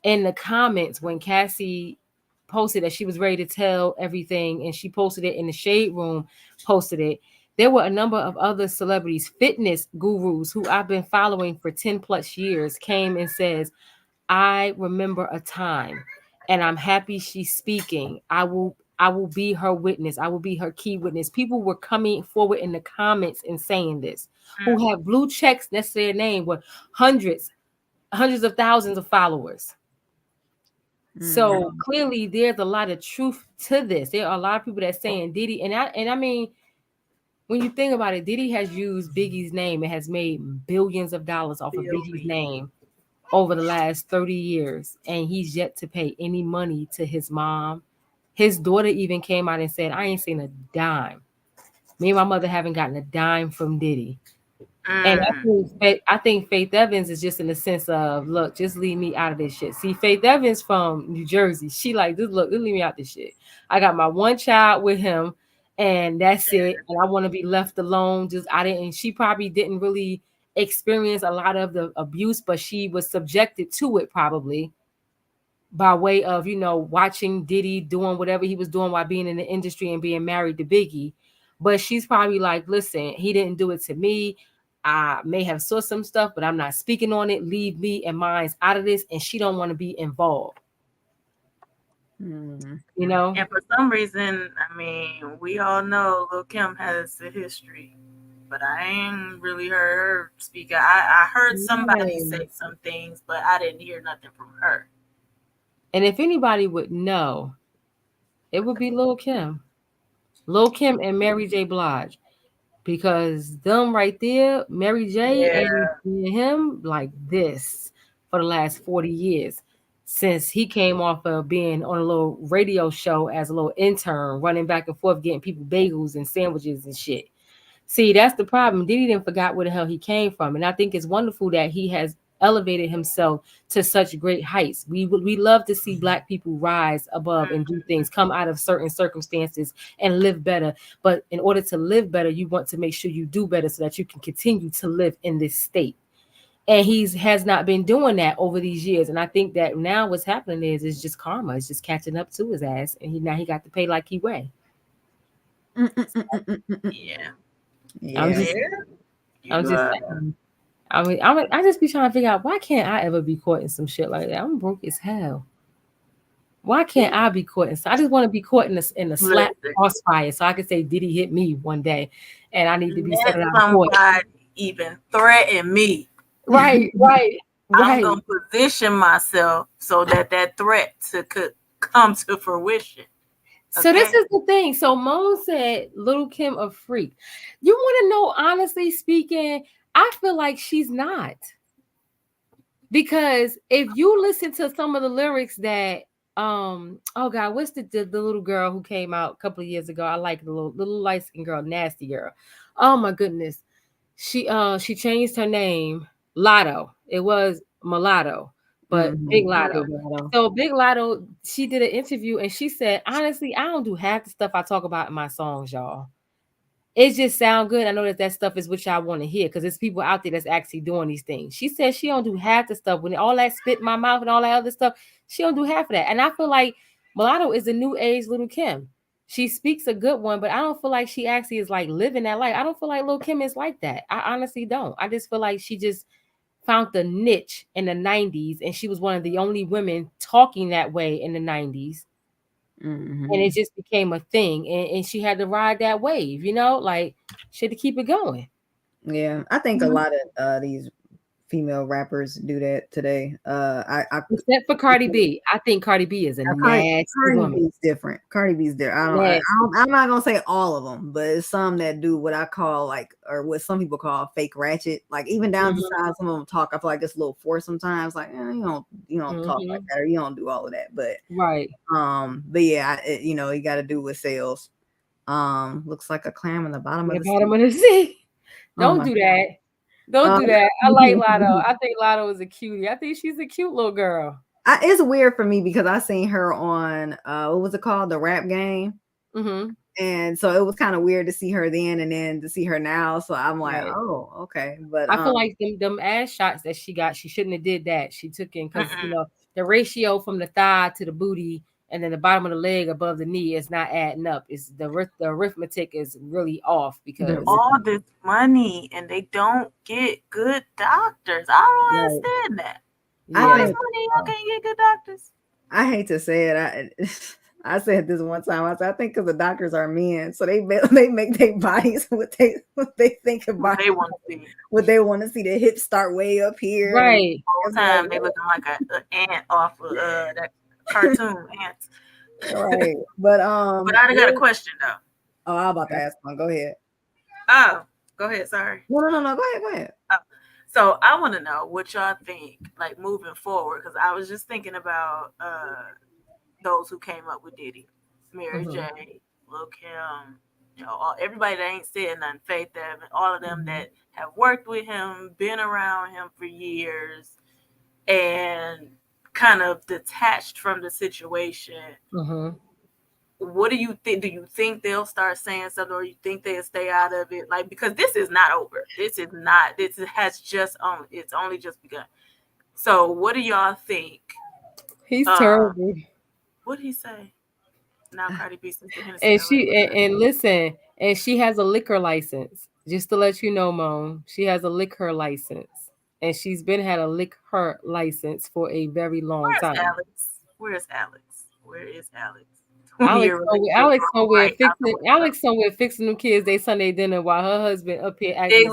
in the comments when Cassie posted that she was ready to tell everything, and she posted it in the shade room, posted it. There were a number of other celebrities, fitness gurus who I've been following for 10 plus years, came and says, I remember a time and I'm happy she's speaking. I will be her witness. I will be her key witness. People were coming forward in the comments and saying this, who have blue checks next to their name with hundreds of thousands of followers. So clearly there's a lot of truth to this. There are a lot of people that saying Diddy, and I mean, when you think about it, Diddy has used Biggie's name and has made billions of dollars off of Biggie's name over the last 30 years, and he's yet to pay any money to his mom. His daughter even came out and said, I ain't seen a dime. Me and my mother haven't gotten a dime from Diddy. And I think Faith Evans is just in the sense of, look, just leave me out of this shit. See, Faith Evans from New Jersey, she like, just leave me out this shit. I got my one child with him, and that's it. And I want to be left alone. She probably didn't really experience a lot of the abuse, but she was subjected to it probably by way of, watching Diddy doing whatever he was doing while being in the industry and being married to Biggie. But she's probably like, listen, he didn't do it to me. I may have saw some stuff, but I'm not speaking on it. Leave me and mine's out of this. And she don't want to be involved. And for some reason, I mean, we all know Lil' Kim has a history, but I ain't really heard her speak. I heard somebody say some things, but I didn't hear nothing from her. And if anybody would know, it would be Lil' Kim. Lil' Kim and Mary J. Blige. Because them right there, Mary J. and him, like this for the last 40 years. Since he came off of being on a little radio show as a little intern, running back and forth, getting people bagels and sandwiches and shit. See, that's the problem. Diddy didn't forgot where the hell he came from. And I think it's wonderful that he has elevated himself to such great heights. We love to see Black people rise above and do things, come out of certain circumstances and live better. But in order to live better, you want to make sure you do better so that you can continue to live in this state. And has not been doing that over these years. And I think that now what's happening is just karma. It's just catching up to his ass. And now he got to pay like he weigh. I just be trying to figure out, why can't I ever be caught in some shit like that? I'm broke as hell. Why can't I be caught in? I just want to be caught in a slap crossfire so I can say Diddy hit me one day, and I need to be set out of court. Somebody even threaten me. Right. I'm gonna position myself so that threat could come to fruition. So this is the thing. So Mo said, Lil' Kim a freak. You want to know, honestly speaking, I feel like she's not. Because if you listen to some of the lyrics that Oh God, what's the little girl who came out a couple of years ago? I like the little light skinned girl, nasty girl. Oh my goodness. She changed her name, Lotto. It was Mulatto, but Big Big Lotto. Lotto. So Big Lotto, she did an interview and she said, honestly, I don't do half the stuff I talk about in my songs, y'all. It just sound good. I know that stuff is what y'all want to hear because there's people out there that's actually doing these things. She said she don't do half the stuff when all that spit in my mouth and all that other stuff. She don't do half of that. And I feel like Mulatto is a new age Little Kim. She speaks a good one, but I don't feel like she actually is like living that life. I don't feel like Lil Kim is like that. I honestly don't. I just feel like she just found the niche in the 90s and she was one of the only women talking that way in the 90s, and it just became a thing, and she had to ride that wave, like she had to keep it going. Yeah, I think a lot of these female rappers do that today. Except for Cardi B. I think Cardi B is a nasty woman. B's different. Cardi B's different. Nasty. I'm not gonna say all of them, but it's some that do what I call like, or what some people call fake ratchet. Like even down to how some of them talk, I feel like it's a little forced sometimes. Like you don't talk like that, or you don't do all of that. But right. But yeah, you got to do with sales. Looks like a clam in the bottom of the sea. Don't do that. Don't do that. I like Lotto. I think Lotto is a cutie. I think she's a cute little girl. It's weird for me because I seen her on what was it called, the Rap Game, and so it was kind of weird to see her then and then to see her now. So I'm like, oh, okay. But I feel like them ass shots that she got, she shouldn't have did that. She took in because the ratio from the thigh to the booty and then the bottom of the leg above the knee is not adding up. It's the arithmetic is really off because all this money and they don't get good doctors. I don't understand that. All this money, y'all can't get good doctors. I hate to say it. I said this one time. I said, I think because the doctors are men, so they make their bodies what they think about. What they want to see. The hips start way up here. Right. All the time they looking like an ant off of that cartoon ants. Right. But But I got a question though. Oh, I'm about to ask one. Go ahead. Oh, go ahead. Sorry. No. Go ahead. Oh. So I want to know what y'all think, like moving forward, because I was just thinking about those who came up with Diddy, Mary J, Lil Kim, everybody that ain't said nothing, Faith Evans, all of them that have worked with him, been around him for years, and kind of detached from the situation. What do you think? Do you think they'll start saying something, or you think they'll stay out of it? Like, because this is not over. This has just it's only just begun. So what do y'all think? He's terrible. What did he say? Now Cardi B since and listen, and she has a liquor license. Just to let you know, Moan, she has a liquor license. And she's had a liquor license for a very long time. Where's Alex? Where is Alex? Alex somewhere fixing them kids they Sunday dinner while her husband up here acting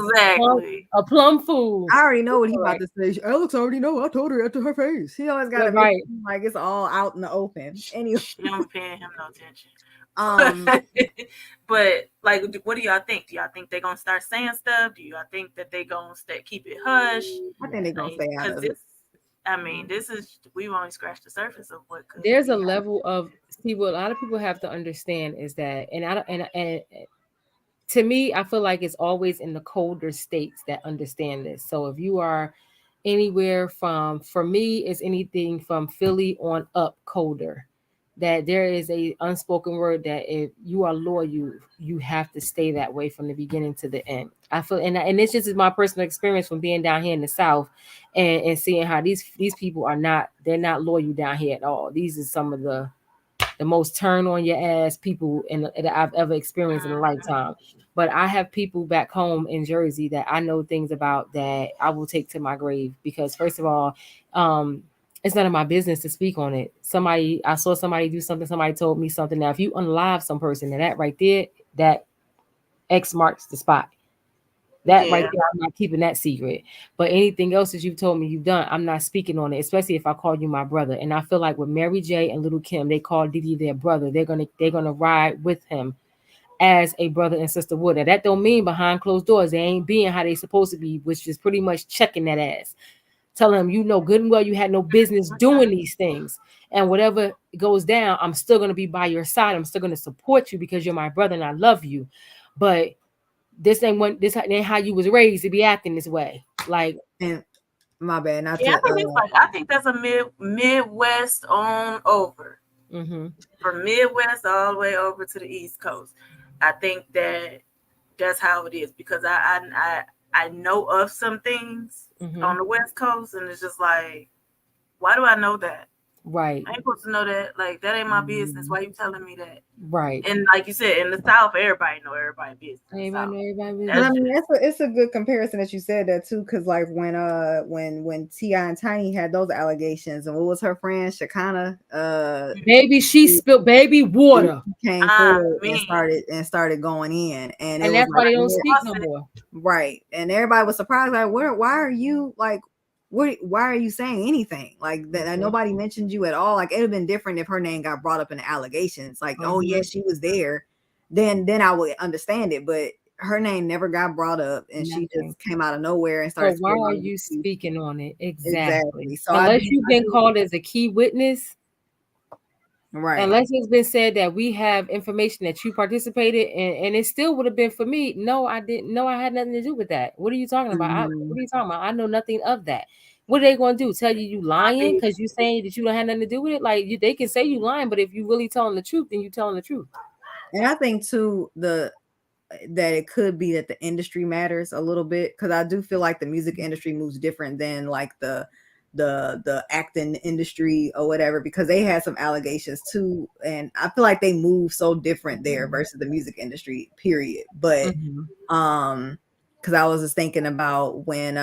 a plum fool. I already know what he about to say. Alex already know. I told her that to her face. He always got to make it like it's all out in the open. Anyway, she don't pay him no attention. But like, what do y'all think? Do y'all think they're gonna start saying stuff? Do y'all think that they gonna keep it hush? I think they're gonna stay out of it. I mean, we've only scratched the surface of what could. There's a level of what a lot of people have to understand is that, and to me, I feel like it's always in the colder states that understand this. So if you are anywhere from, for me, it's anything from Philly on up colder, that there is a unspoken word that if you are loyal, you have to stay that way from the beginning to the end. I feel, and this just is my personal experience from being down here in the South and seeing how these people they're not loyal down here at all. These are some of the most turn on your ass people that I've ever experienced in a lifetime. But I have people back home in Jersey that I know things about that I will take to my grave, because first of all, it's none of my business to speak on it. I saw somebody do something, somebody told me something. Now, if you unalive some person, and that right there, that X marks the spot. That right there, I'm not keeping that secret. But anything else that you've told me you've done, I'm not speaking on it, especially if I call you my brother. And I feel like with Mary J and Little Kim, they call Diddy their brother. They're gonna ride with him as a brother and sister would. And that don't mean behind closed doors they ain't being how they supposed to be, which is pretty much checking that ass. Telling them, good and well, you had no business doing these things. and whatever goes down, I'm still going to be by your side. I'm still going to support you because you're my brother and I love you. But this ain't how you was raised to be acting this way. Like, And my bad, not Yeah, to I think it's like I think that's a Midwest on over. mm-hmm, From Midwest all the way over to the East Coast. I think that's how it is because I know of some things mm-hmm, on the West Coast, and it's just like, why do I know that? right, I ain't supposed to know that. Like that ain't my business. Mhm. Why you telling me that? right. And like you said, in the South, everybody know everybody business in the Everybody South. know everybody And That's I business. just mean, it's a good comparison that you said that too, because like when Ti and Tiny had those allegations, and what was her friend Shakana, Baby, she she, spilled baby she water, came I forward and mean, started going in, and it and was that's why like, they don't speak no Boston, more. right, and everybody was surprised, like, why are you like, why are you saying anything like that? Mm-hmm, Nobody mentioned you at all. Like, it would have been different if her name got brought up in the allegations, like, oh mm-hmm. yeah, she was there, then I would understand it, but her name never got brought up, and she Nothing. just came out of nowhere and So started why spilling are all you this tea. speaking on it exactly? Exactly. So Unless you've I been do, called as a key witness, right. unless it's been said that we have information that you participated in, and it still would have been for me. No, I didn't. No, I had nothing to do with that. What are you talking about? What Mhm. are you talking about? I know nothing of that. What are they going to do? Tell you my lying business. because you saying that you don't have nothing to do with it? Like they can say you lying, but if you really telling the truth, then you telling the truth. And I think too that it could be that the industry matters a little bit, because I do feel like the music industry moves different than like the acting industry or whatever, because they had some allegations too, and I feel like they move so different there versus the music industry, period. But Mm-hmm. because I was just thinking about when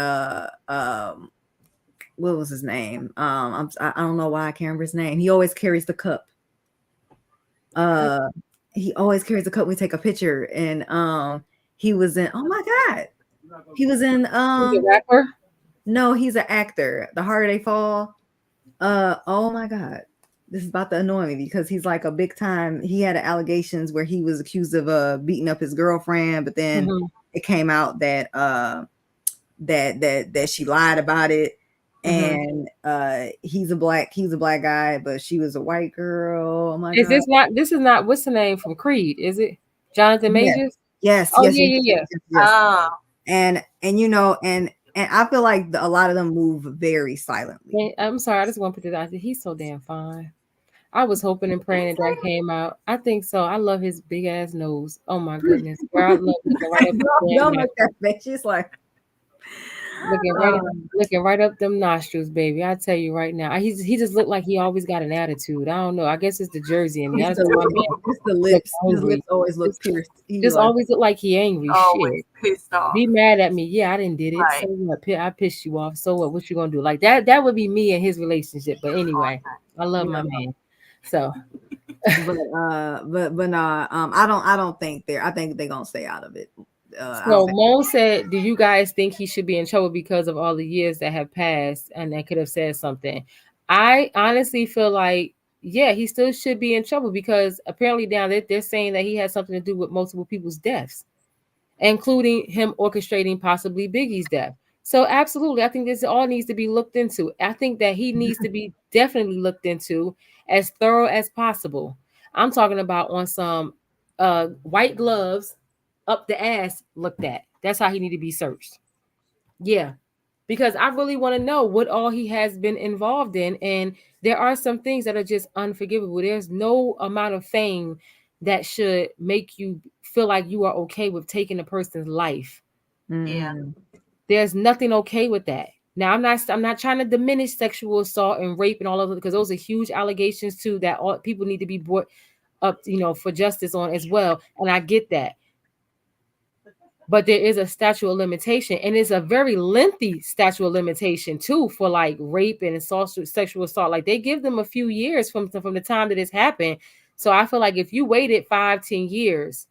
what was his name? I don't know why I can't remember his name. He always carries the cup. Uh, he always carries a cup. We take a picture, and he was in. Oh my god, he was in. He's a rapper. No, he's an actor. The Harder They Fall. Oh my god, this is about to annoy me because he's like a big time. He had allegations where he was accused of beating up his girlfriend, but then Mm-hmm. it came out that that she lied about it. Mm-hmm. And he's a black guy, but she was a white girl. Oh my Is god. this not? This is not. What's the name from Creed? Is it Jonathan Yes, Majors? yes, Oh yes, yeah, yes, yeah, yes, yeah. yes, yes. Oh, And you know, and I feel like a lot of them move very silently. I'm sorry, I just want to put this out there. He's so damn fine. I was hoping and praying that that came out. I think so. I love his big ass nose. Oh my goodness. Girl, I love looking right up his damn Don't make that nostrils. face. She's like, um, Looking right up them nostrils, baby. I tell you right now. He just looked like he always got an attitude. I don't know. I guess it's the jersey in me. I just know my man it's the look lips. His angry. lips always look Just pierced. He be just like, always look like he angry. always Shit. pissed off. Be mad at me. Yeah, I didn't did it. So Right. what? I pissed you off. So what? What you gonna do? Like that would be me and his relationship. But anyway, I love you my know, man. So but nah, I don't think I think they're gonna stay out of it. I don't So think. Mo said, "Do you guys think he should be in trouble because of all the years that have passed and that could have said something?" I honestly feel like, yeah, he still should be in trouble because apparently down there they're saying that he had something to do with multiple people's deaths, including him orchestrating possibly Biggie's death. So absolutely, I think this all needs to be looked into. I think that he needs to be definitely looked into as thorough as possible. I'm talking about on some white gloves up the ass looked at. That's how he need to be searched. Yeah, because I really want to know what all he has been involved in, and there are some things that are just unforgivable. There's no amount of fame that should make you feel like you are okay with taking a person's life. Yeah. Mhm. There's nothing okay with that. Now I'm not trying to diminish sexual assault and rape and all of it because those are huge allegations too that all people need to be brought up, for justice on as well. And I get that. But there is a statute of limitation, and it's a very lengthy statute of limitation too for like rape and assault, sexual assault. Like they give them a few years from the time that it's happened. So I feel like if you waited 5-10 years,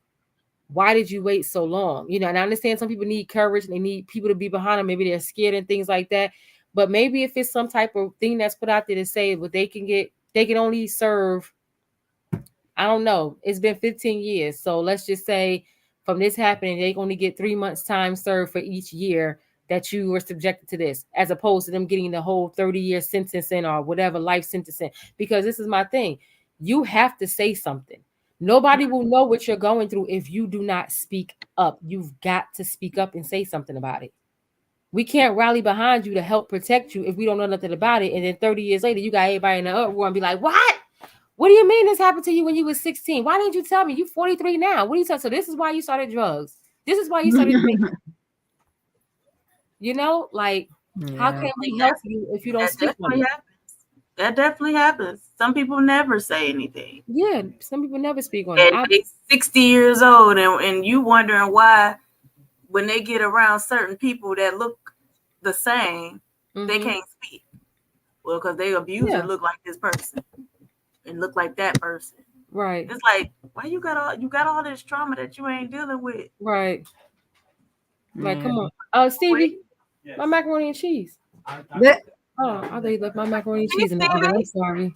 why did you wait so long? And I understand some people need courage and they need people to be behind them. Maybe they're scared and things like that. But maybe if it's some type of thing that's put out there to say what they can only serve, I don't know. It's been 15 years. So let's just say from this happening, they only get 3 months time served for each year. that you were subjected to this, as opposed to them getting the whole 30-year sentence in or whatever life sentence in. Because this is my thing. You have to say something. Nobody will know what you're going through if you do not speak up. You've got to speak up and say something about it. We can't rally behind you to help protect you if we don't know nothing about it. And then 30 years later, you got everybody in the uproar and be like, what? What do you mean this happened to you when you was 16? Why didn't you tell me? You 43 now. What are you talking? So this is why you started drugs. This is why you started drinking. Like, how Yeah. can we help you if you don't That speak on definitely it? happens. That definitely happens. Some people never say anything. Yeah, some people never speak on it. And they 60 years old, and you wondering why when they get around certain people that look the same, they can't speak. Well, because they abuser look like this person and look like that person. Right. It's like, why you got all this trauma that you ain't dealing with? Right. Like, come on. Oh, Stevie, my macaroni and cheese. I thought you left my macaroni and cheese in the oven. I'm sorry.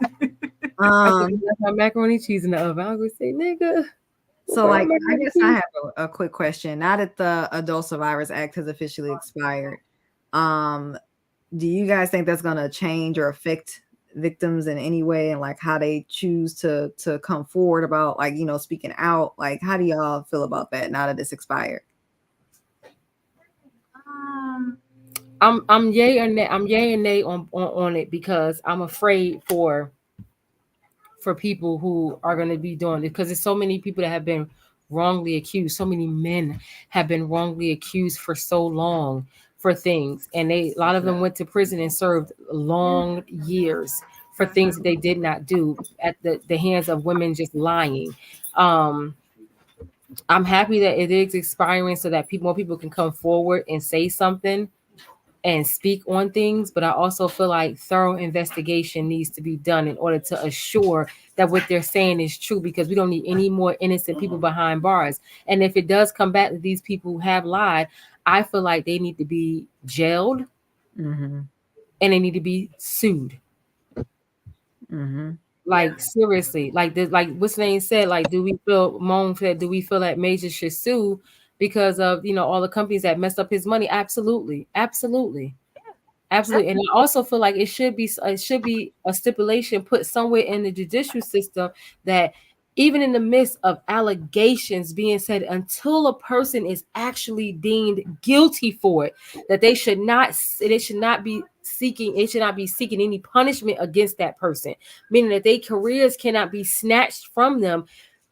I thought you left my macaroni and cheese in the oven. I was gonna say, nigga. So, like, I guess I have a quick question. Now that the Adult Survivors Act has officially expired, do you guys think that's gonna change or affect victims in any way, and like how they choose to come forward about, like, speaking out? Like, how do y'all feel about that now that it's expired? I'm yay and nay. I'm yay and nay on it, because I'm afraid for people who are going to be doing it, because there's so many people that have been wrongly accused. So many men have been wrongly accused for so long for things, and a lot of them went to prison and served long years for things that they did not do at the hands of women just lying. I'm happy that it is expiring so that more people can come forward and say something and speak on things. But I also feel like thorough investigation needs to be done in order to assure that what they're saying is true, because we don't need any more innocent people behind bars. And if it does come back that these people have lied, I feel like they need to be jailed, and they need to be sued. Like, seriously, like what's the name said, like, do we feel that Major should sue because of all the companies that messed up his money? Absolutely. And I also feel like it should be a stipulation put somewhere in the judicial system that even in the midst of allegations being said, until a person is actually deemed guilty for it, that they should not be seeking any punishment against that person, meaning that their careers cannot be snatched from them.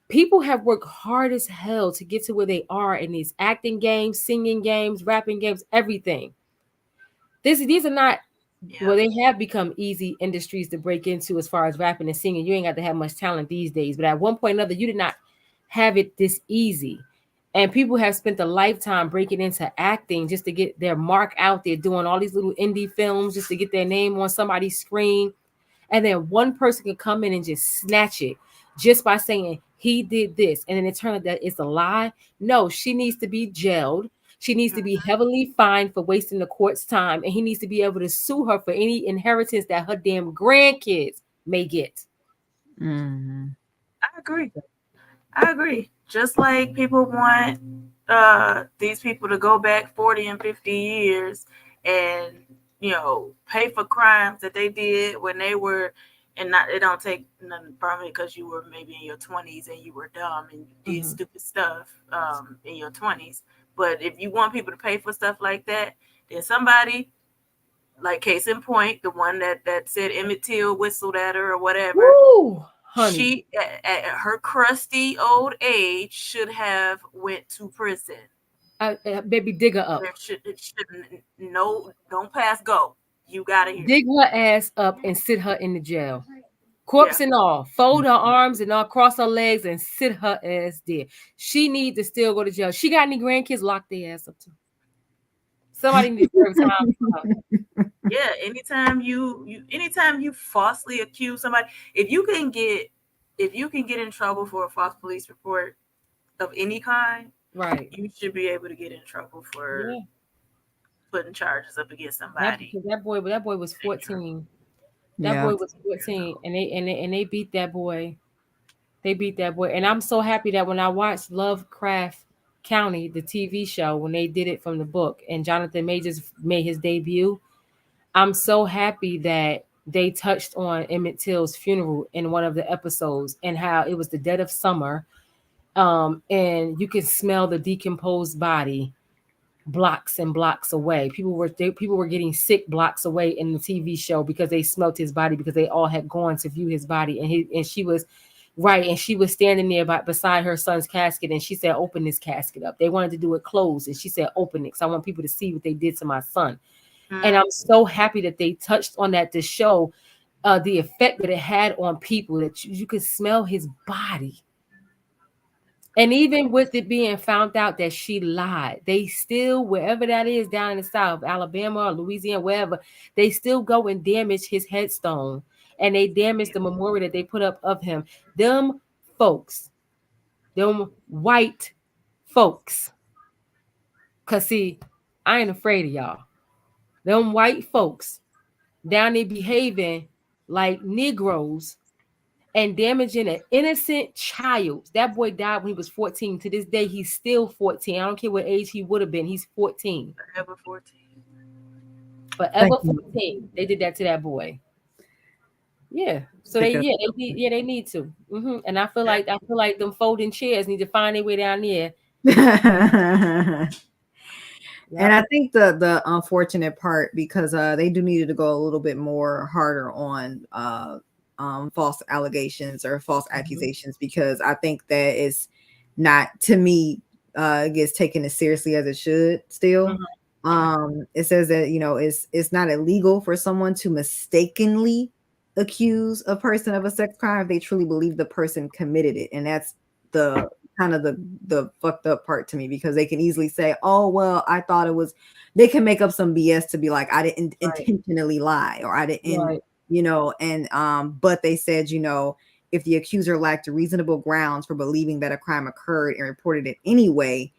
People have worked hard as hell to get to where they are in these acting games, singing games, rapping games, everything. These are not, well, they have become easy industries to break into as far as rapping and singing. You ain't got to have much talent these days, but at one point or another, you did not have it this easy. And people have spent a lifetime breaking into acting just to get their mark out there, doing all these little indie films just to get their name on somebody's screen. And then one person can come in and just snatch it just by saying he did this. And then it turns out that it's a lie. No, she needs to be jailed. She needs to be heavily fined for wasting the court's time. And he needs to be able to sue her for any inheritance that her damn grandkids may get. I agree. Just like people want these people to go back 40 and 50 years and, pay for crimes that they did when they were, and it don't take nothing from it because you were maybe in your 20s and you were dumb and you did stupid stuff in your 20s. But if you want people to pay for stuff like that, then somebody, like case in point, the one that said Emmett Till whistled at her or whatever. Woo, honey. She, at her crusty old age, should have went to prison. Baby, dig her up. Don't pass go. You gotta hear. Dig her ass up and sit her in the jail. Corpse and all. Fold her arms and all, cross her legs and sit her ass there. She needs to still go to jail. She got any grandkids? Lock their ass up too. Somebody needs to serve time for her. Yeah, anytime you falsely accuse somebody, if you can get in trouble for a false police report of any kind, right, you should be able to get in trouble for putting charges up against somebody. That boy was 14. That boy was 14, and they beat that boy. They beat that boy, and I'm so happy that when I watched Lovecraft County, the TV show, when they did it from the book, and Jonathan Majors made his debut. I'm so happy that they touched on Emmett Till's funeral in one of the episodes and how it was the dead of summer. And you can smell the decomposed body blocks and blocks away. People were getting sick blocks away in the TV show because they smelt his body, because they all had gone to view his body, and she was right, and she was standing there beside her son's casket, and she said, "Open this casket up." They wanted to do it closed, and she said, "Open it, because I want people to see what they did to my son." And I'm so happy that they touched on that to show the effect that it had on people, that you could smell his body. And even with it being found out that she lied, they still, wherever that is down in the South, Alabama or Louisiana, wherever, they still go and damage his headstone. And they damage the memorial that they put up of him. Them folks, them white folks. Because, see, I ain't afraid of y'all. Them white folks down there behaving like Negroes and damaging an innocent child. That boy died when he was 14. To this day, he's still 14. I don't care what age he would have been. He's 14. Forever 14. Forever 14. They did that to that boy. Yeah. So they need to. And I feel like them folding chairs need to find their way down there. And I think the unfortunate part, because they do need to go a little bit more harder on false allegations or false accusations, because I think that is not, to me, gets taken as seriously as it should still. It says that, it's not illegal for someone to mistakenly accuse a person of a sex crime if they truly believe the person committed it. And that's the kind of the fucked up part to me, because they can easily say, "Oh, well, I thought it was," they can make up some BS to be like, "I didn't intentionally lie," or "I didn't," but they said, if the accuser lacked reasonable grounds for believing that a crime occurred and reported it anyway,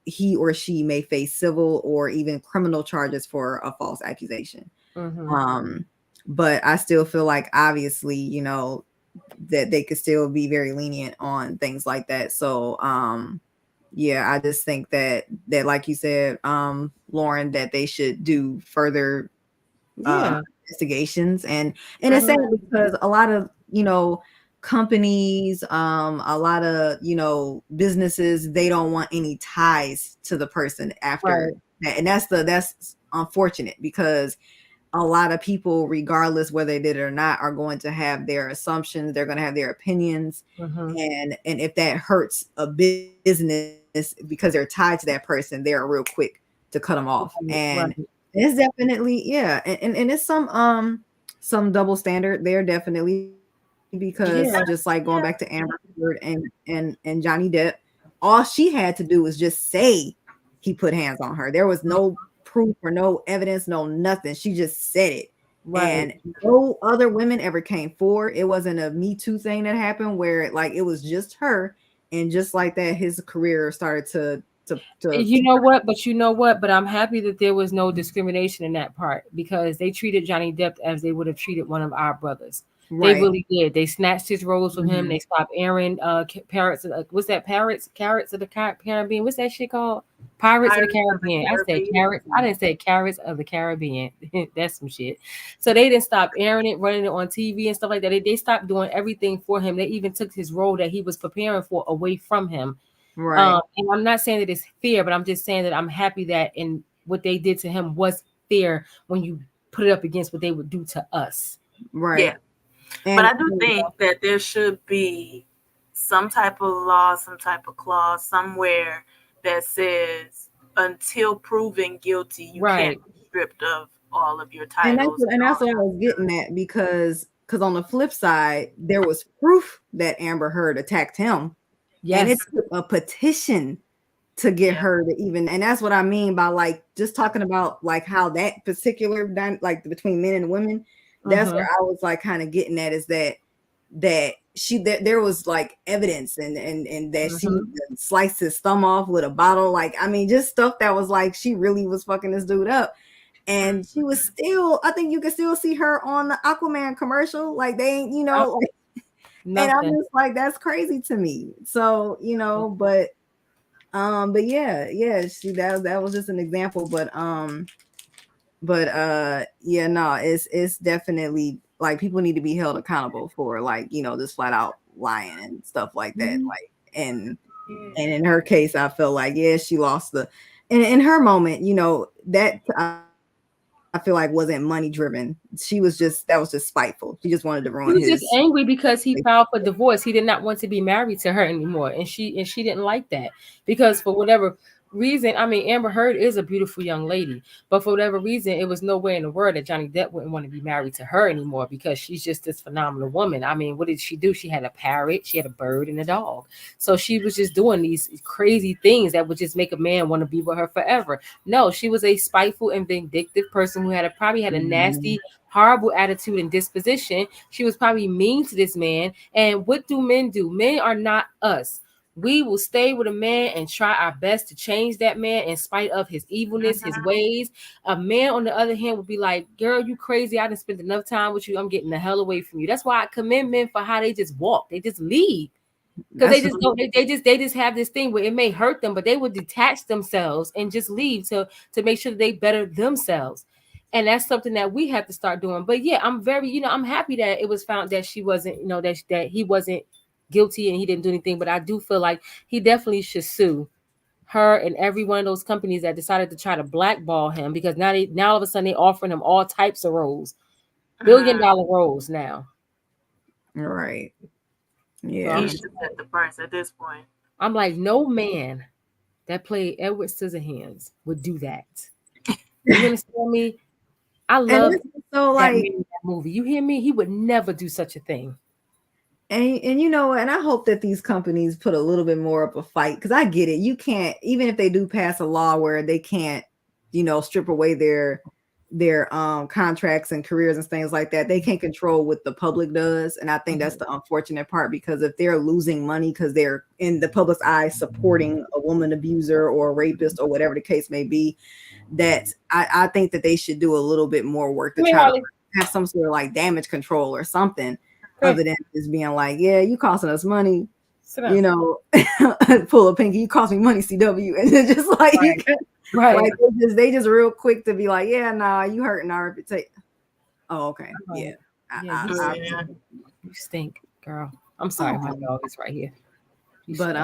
he or she may face civil or even criminal charges for a false accusation. But I still feel like, obviously, that they could still be very lenient on things like that. So, I just think that like you said, Lauren, that they should do further investigations. And it's sad because a lot of, companies, a lot of, businesses, they don't want any ties to the person after that. And that's unfortunate, because a lot of people, regardless whether they did it or not, are going to have their assumptions. They're going to have their opinions. And if that hurts a business because they're tied to that person, they're real quick to cut them off. And it's definitely, and it's some double standard there, definitely, because just like going back to Amber Heard and Johnny Depp, all she had to do was just say he put hands on her. There was no proof or no evidence, no nothing. She just said it. And no other women ever came forward. It wasn't a Me Too thing that happened where it was just her. And just like that, his career started to but I'm happy that there was no discrimination in that part, because they treated Johnny Depp as they would have treated one of our brothers. They really did. They snatched his roles from him. They stopped airing parrots. What's that? Carrots of the Caribbean. What's that shit called? Pirates of the Caribbean. I said carrots. I didn't say carrots of the Caribbean. That's some shit. So they didn't stop airing it, running it on TV and stuff like that. They stopped doing everything for him. They even took his role that he was preparing for away from him. And I'm not saying that it's fair, but I'm just saying that I'm happy that in what they did to him was fair when you put it up against what they would do to us. Yeah. But I do think that there should be some type of law, some type of clause somewhere that says until proven guilty, you can't be stripped of all of your titles. And that's what I was getting at, because on the flip side, there was proof that Amber Heard attacked him. And it took a petition to get her to even, and that's what I mean by just talking about how that particular between men and women. That's where I was kind of getting at, is that there was evidence and that she sliced his thumb off with a bottle. Just stuff that was she really was fucking this dude up. And she was still, I think you can still see her on the Aquaman commercial. They ain't, and I'm just that's crazy to me. So, but But yeah, see that was just an example, yeah, no, it's definitely like people need to be held accountable for like, just flat out lying and stuff like that. Mhm. Like, and in her case, I feel like, yeah, she lost and in her moment, that I feel like wasn't money driven. That was just spiteful. She just wanted to ruin He his. was just angry because he filed for divorce. He did not want to be married to her anymore, and she didn't like that because for whatever reason, I mean, Amber Heard is a beautiful young lady, but for whatever reason, it was nowhere in the world that Johnny Depp wouldn't want to be married to her anymore because she's just this phenomenal woman. I mean, what did she do? She had a parrot, she had a bird, and a dog. So she was just doing these crazy things that would just make a man want to be with her forever. No, she was a spiteful and vindictive person who probably had a nasty, horrible attitude and disposition. She was probably mean to this man. And what do men do? Men are not us. We will stay with a man and try our best to change that man in spite of his evilness, his ways. A man, on the other hand, would be like, girl, you crazy. I done spent enough time with you. I'm getting the hell away from you. That's why I commend men for how they just walk. They just leave. Because they just don't, they just have this thing where it may hurt them, but they would detach themselves and just leave to make sure that they better themselves. And that's something that we have to start doing. But yeah, I'm very, I'm happy that it was found that she wasn't, that he wasn't guilty and he didn't do anything. But I do feel like he definitely should sue her and every one of those companies that decided to try to blackball him because now all of a sudden they offering him all types of roles, $1 billion roles now. Right. He Yeah. should set the price at this point. I'm like, no man that played Edward Scissorhands would do that. You understand me? I love so that like movie. You hear me? He would never do such a thing. and and I hope that these companies put a little bit more up a fight because I get it. You can't, even if they do pass a law where they can't, strip away their contracts and careers and things like that. They can't control what the public does. And I think that's the unfortunate part because if they're losing money because they're in the public's eyes supporting a woman abuser or a rapist or whatever the case may be, that I think that they should do a little bit more work to try to have some sort of like damage control or something other than just being like, yeah, you costing us money, pull a pinky, you cost me money, CW. And it's just like, like they just real quick to be like, yeah, nah, you hurting our reputation. Oh, okay. Yeah. You stink, girl. I'm sorry, my dog is right here. But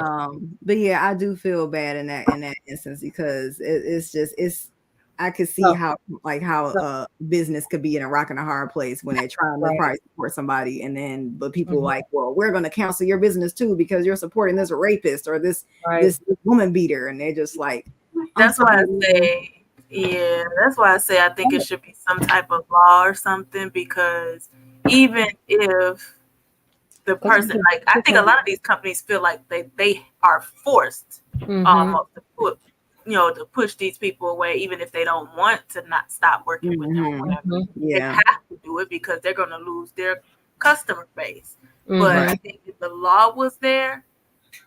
yeah, I do feel bad in that instance because it's I could see how business could be in a rock and a hard place when they're trying to probably support somebody, and but people like, well, we're going to cancel your business too because you're supporting this rapist or this woman beater, and they're just like, that's why I say I think it should be some type of law or something because even if the person, like, I think a lot of these companies feel like they are forced almost to put, to push these people away, even if they don't want to not stop working with them or whatever. They have to do it because they're going to lose their customer base. But I think if the law was there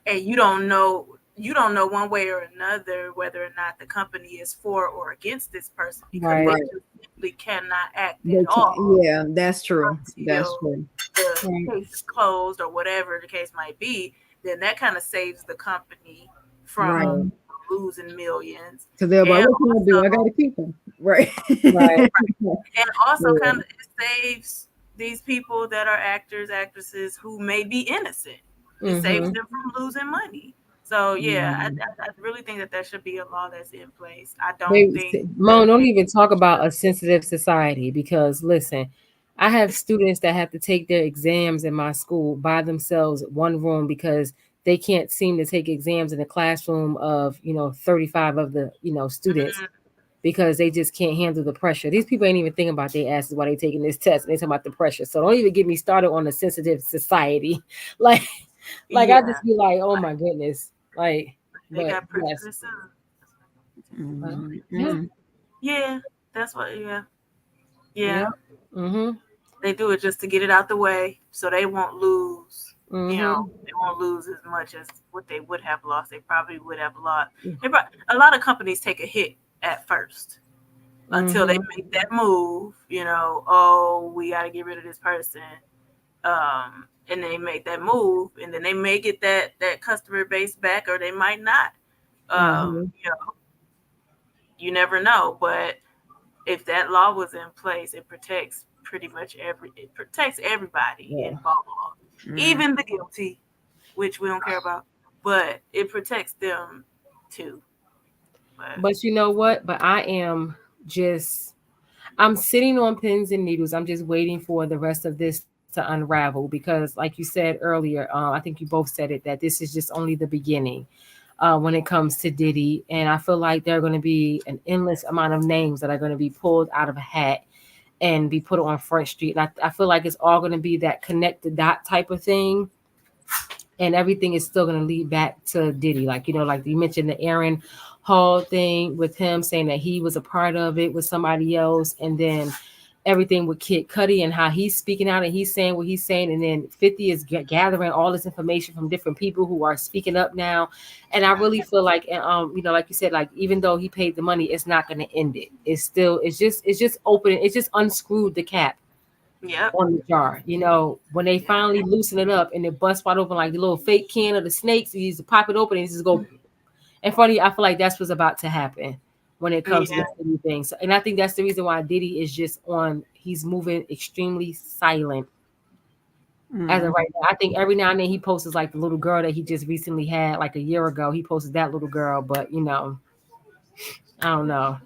and you don't know one way or another whether or not the company is for or against this person because they just simply cannot act at all. Yeah, that's true. That's true. The case is closed or whatever the case might be, then that kind of saves the company from losing millions. Because they're like, what can I do? I got to keep them. Right. And also kind of it saves these people that are actors, actresses who may be innocent. It saves them from losing money. So I really think that there should be a law that's in place. I don't think Mo, don't even talk about a sensitive society because listen, I have students that have to take their exams in my school by themselves, one room, because they can't seem to take exams in a classroom of 35 of the students because they just can't handle the pressure. These people ain't even thinking about their asses while they taking this test and they talking about the pressure. So don't even get me started on a sensitive society. Like I just be like, oh my goodness. Like they got prejudice. Yeah, that's what. Yeah. They do it just to get it out the way, so they won't lose. They won't lose as much as what they would have lost. They probably would have lost. A lot of companies take a hit at first until they make that move. Oh, we got to get rid of this person. And they make that move, and then they may get that customer base back, or they might not. You know, you never know, but if that law was in place, it protects everybody Yeah. involved, even the guilty, which we don't care about, but it protects them too. But you know what? But I'm sitting on pins and needles. I'm just waiting for the rest of this to unravel because, like you said earlier, I think you both said it, that this is just only the beginning when it comes to Diddy. And I feel like there are going to be an endless amount of names that are going to be pulled out of a hat and be put on Front Street. And I feel like it's all going to be that connect the dot type of thing. And everything is still going to lead back to Diddy. Like, like you mentioned the Aaron Hall thing with him saying that he was a part of it with somebody else. And then everything with Kid Cudi and how he's speaking out and he's saying what he's saying. And then 50 is gathering all this information from different people who are speaking up now. And I really feel like, like you said, like, even though he paid the money, it's not going to end it. It's just open. It's just unscrewed the cap. Yep. On the jar, when they finally loosen it up and it busts wide open like the little fake can of the snakes, you just pop it open and just go in front of you. I feel like that's what's about to happen when it comes to anything. So, and I think that's the reason why Diddy is he's moving extremely silent as of right now. I think every now and then he posts like the little girl that he just recently had like a year ago. He posted that little girl, but I don't know.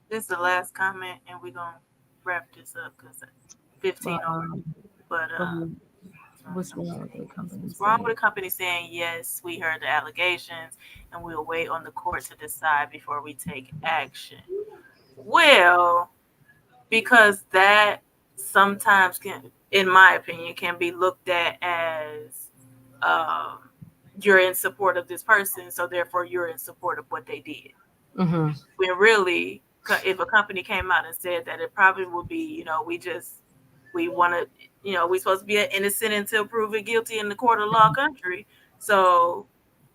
This is the last comment, and we're gonna wrap this up because it's 15 over. But what's wrong with the company? What's wrong with the company saying yes? We heard the allegations, and we'll wait on the court to decide before we take action. Well, because that sometimes can, in my opinion, can be looked at as you're in support of this person, so therefore you're in support of what they did. Mm-hmm. When really, if a company came out and said that, it probably would be, we want to, we're supposed to be innocent until proven guilty in the court of law country. So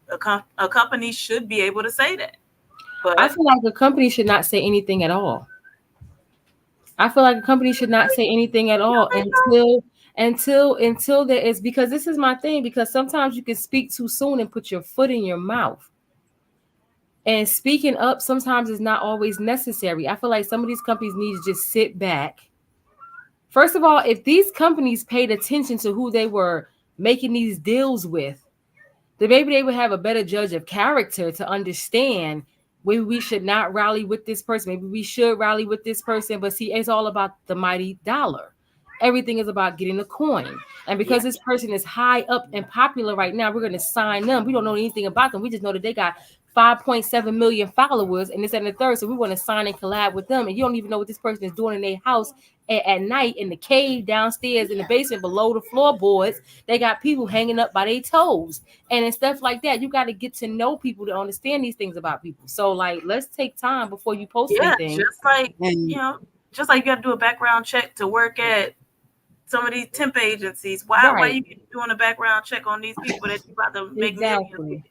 a company should be able to say that. But I feel like a company should not say anything at all. I feel like a company should not say anything at all until there is, because this is my thing, because sometimes you can speak too soon and put your foot in your mouth. And speaking up sometimes is not always necessary. I feel like some of these companies need to just sit back. First of all, if these companies paid attention to who they were making these deals with, then maybe they would have a better judge of character to understand maybe we should not rally with this person. Maybe we should rally with this person. But see, it's all about the mighty dollar. Everything is about getting a coin. And because this person is high up and popular right now, we're going to sign them. We don't know anything about them. We just know that they got 5.7 million followers and this and the third. So we want to sign and collab with them. And you don't even know what this person is doing in their house at night, in the cave downstairs in the basement below the floorboards. They got people hanging up by their toes and stuff like that. You got to get to know people to understand these things about people. So like, let's take time before you post anything. Just like, just like you got to do a background check to work at some of these temp agencies. Why you doing a background check on these people that you about to make millions?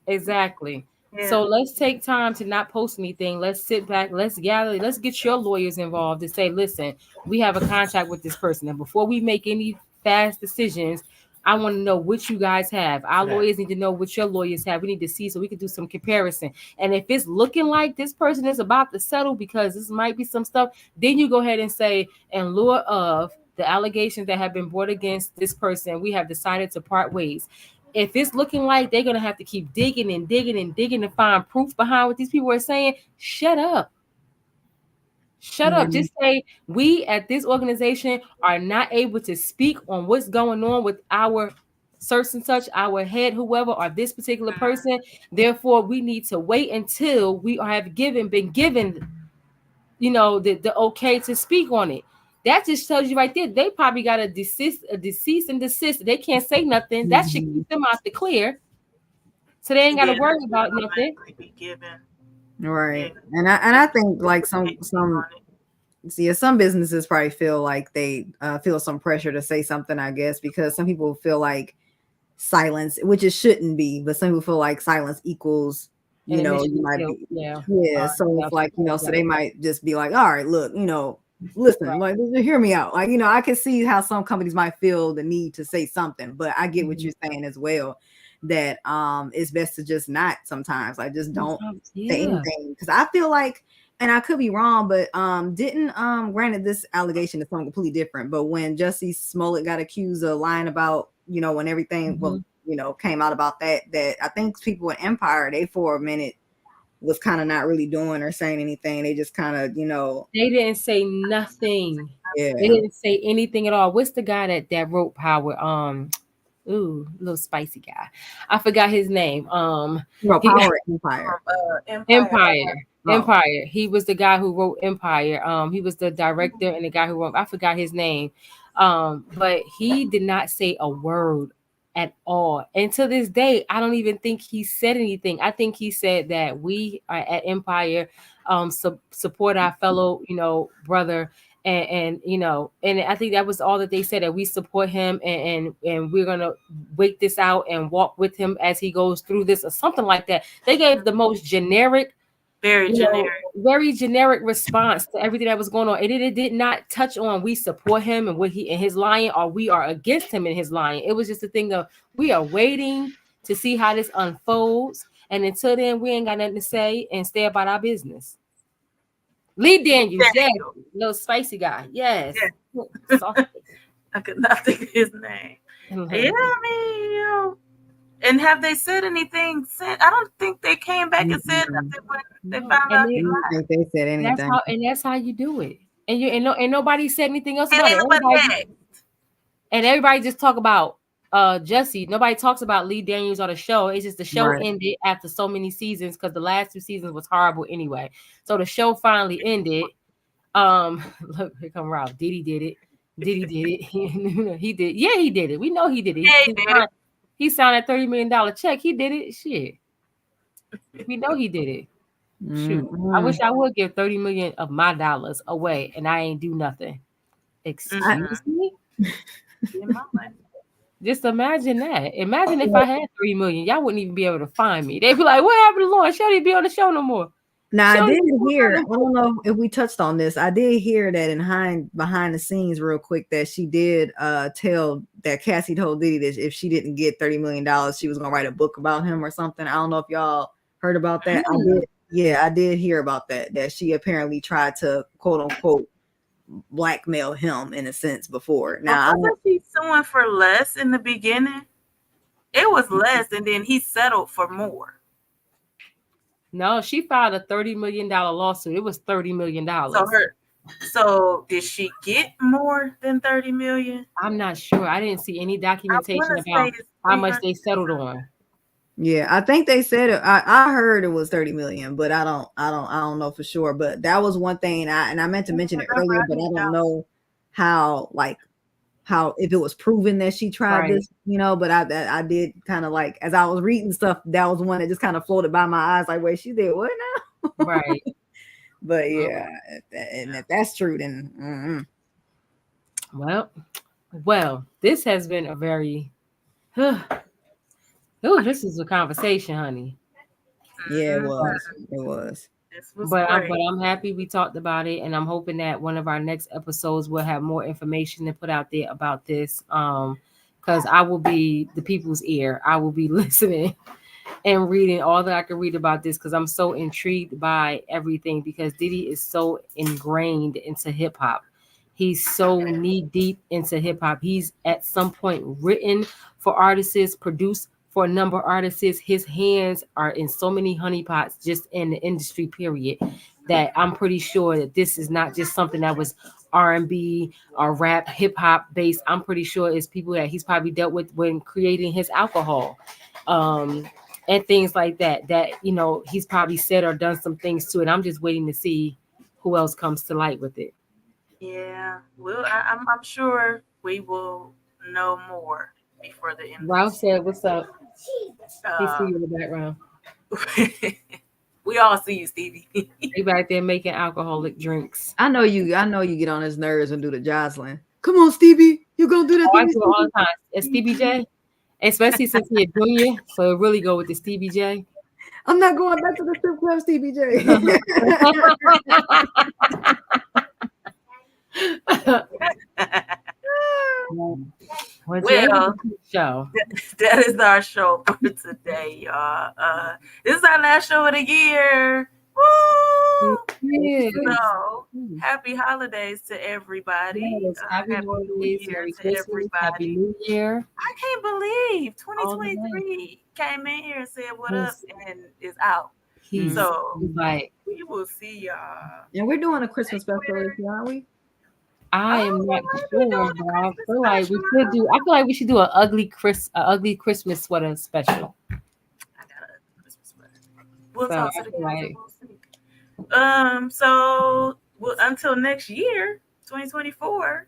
Exactly. Yeah. So let's take time to not post anything. Let's sit back. Let's gather. Let's get your lawyers involved and say, listen, we have a contract with this person. And before we make any fast decisions, I want to know what you guys have. Our lawyers need to know what your lawyers have. We need to see so we can do some comparison. And if it's looking like this person is about to settle because this might be some stuff, then you go ahead and say, in lieu of the allegations that have been brought against this person, we have decided to part ways. If it's looking like they're going to have to keep digging and digging and digging to find proof behind what these people are saying, shut up. Shut up. Just say, we at this organization are not able to speak on what's going on with our such and such, our head, whoever, or this particular person. Therefore, we need to wait until we have been given, the okay to speak on it. That just tells you right there, they probably got a cease and desist. They can't say nothing. That should keep them out the clear. So they ain't got to worry about nothing. Right. And I think like some businesses probably feel like they feel some pressure to say something, I guess, because some people feel like silence, which it shouldn't be, but some people feel like silence equals, you might be. So it's like, so they might just be like, all right, look, listen, like, hear me out. Like, I can see how some companies might feel the need to say something, but I get what you're saying as well. that it's best to just not sometimes, like, just don't say Yeah. anything, because I feel like, and I could be wrong, but didn't granted this allegation is something completely different, but when Jussie Smollett got accused of lying about, when everything came out about that I think people in Empire, they for a minute was kind of not really doing or saying anything. They just kind of, They didn't say nothing. yeah. They didn't say anything at all. What's the guy that wrote Power? Little spicy guy. I forgot his name. Power Empire. Empire. Oh. Empire. He was the guy who wrote Empire. He was the director and the guy who wrote. I forgot his name. But he did not say a word at all. And to this day, I don't even think he said anything. I think he said that we are at Empire, support our fellow, brother. And I think that was all that they said, that we support him and we're gonna wait this out and walk with him as he goes through this, or something like that. They gave the most generic, very generic response to everything that was going on. It did not touch on we support him and what he and his lying, or we are against him and his lying. It was just a thing of we are waiting to see how this unfolds, and until then, we ain't got nothing to say and stay about our business. Lee Daniels, yes, little spicy guy, yes. I could not think of his name. Yeah, I mean, and have they said anything since? I don't think they came back and said nothing when they found out. I don't think they said anything. That's how you do it. And nobody said anything else about it. And everybody just talk about Jussie. Nobody talks about Lee Daniels on the show. It's just the show ended after so many seasons, because the last 2 seasons was horrible anyway. So the show finally ended. Look, here come Ralph. Diddy did it. He did. Yeah, he did it. We know he did it. He signed a $30 million check. He did it. Shit. We know he did it. Shoot. I wish I would give 30 million of my dollars away and I ain't do nothing. Excuse me? Just imagine that. Imagine if I had 3 million, y'all wouldn't even be able to find me. They'd be like, what happened to Lauren? She didn't be on the show no more. Now, I did hear, I don't know if we touched on this. I did hear that behind the scenes real quick that she did tell that Cassie told Diddy that if she didn't get $30 million, she was going to write a book about him or something. I don't know if y'all heard about that. I did hear about that she apparently tried to, quote unquote, blackmail him in a sense before. Now, wasn't she suing for less in the beginning? It was less, and then he settled for more. No, she filed a $30 million lawsuit. It was $30 million. So did she get more than 30 million? I'm not sure. I didn't see any documentation about how much they settled on. Yeah, I think they said it. I heard it was 30 million, but I don't know for sure. But that was one thing, and I meant to mention it earlier, but I don't know how if it was proven that she tried this, but I did kind of like, as I was reading stuff, that was one that just kind of floated by my eyes, like, wait, she did what now? Right. But yeah, if that's true, then well, this has been a very this is a conversation, honey. Yeah, it was. But I'm happy we talked about it, and I'm hoping that one of our next episodes will have more information to put out there about this. Because I will be the people's ear. I will be listening and reading all that I can read about this, because I'm so intrigued by everything, because Diddy is so ingrained into hip hop. He's so knee deep into hip hop. He's at some point written for artists, produced for a number of artists. His hands are in so many honeypots just in the industry, period, that I'm pretty sure that this is not just something that was R&B or rap, hip hop based. I'm pretty sure it's people that he's probably dealt with when creating his alcohol and things like that, he's probably said or done some things to it. I'm just waiting to see who else comes to light with it. Yeah, well, I'm sure we will know more before the end. Ralph said, "What's up?" He see you in the background. We all see you, Stevie. They back there making alcoholic drinks. I know you get on his nerves and do the jostling. Come on, Stevie, you gonna do that? I do it all the time. It's Stevie J, especially since he's a junior, so it really go with the Stevie J. I'm not going back to the strip club, Stevie J. Well, today was Well, a good show. that is our show for today, y'all. This is our last show of the year. It Woo! is. So, happy holidays to everybody. Yes, happy Happy New holidays, Year Merry to Christmas, Happy everybody. New Year, I can't believe all the way. 2023 came in here and said what up Yes, and is out. he's So, like, we will see y'all And we're doing a Christmas special this January. year, aren't we? I Oh, am we not might be sure, doing but a I Christmas feel like we special. should do. I feel like we should do an ugly Christmas sweater special. I got a Christmas sweater. We'll So talk I to the feel guys and like, we'll see. So until next year, 2024,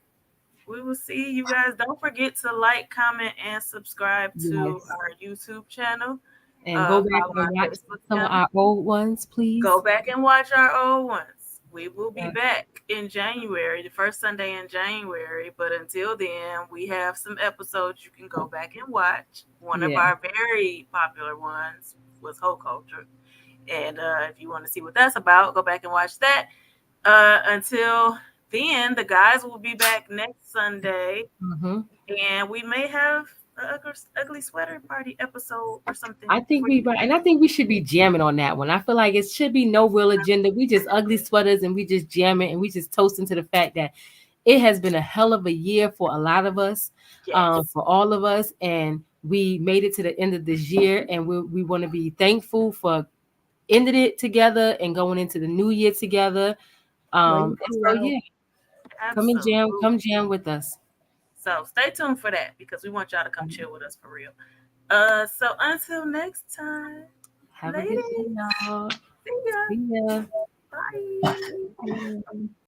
we will see you guys. Don't forget to like, comment, and subscribe to yes, our YouTube channel. and go back Follow and our watch Facebook some of channel. our old ones, please. Go back and watch our old ones. We will be Yeah. back in January, the first Sunday in January. But until then, we have some episodes you can go back and watch. One of Yeah. our very popular ones was Whole Culture. And if you want to see what that's about, go back and watch that. Until then, the guys will be back next Sunday. Mm-hmm. And we may have an ugly sweater party episode or something. I think I think we should be jamming on that one. I feel like it should be no real agenda. We just ugly sweaters and we just jamming and we just toasting to the fact that it has been a hell of a year for a lot of us, Yes. for all of us, and we made it to the end of this year, and we want to be thankful for ended it together and going into the new year together. And so yeah, Absolutely. come jam with us. So stay tuned for that because we want y'all to come chill with us for real. So until next time, Have a good day, y'all. See ya. See ya. Bye. Yeah.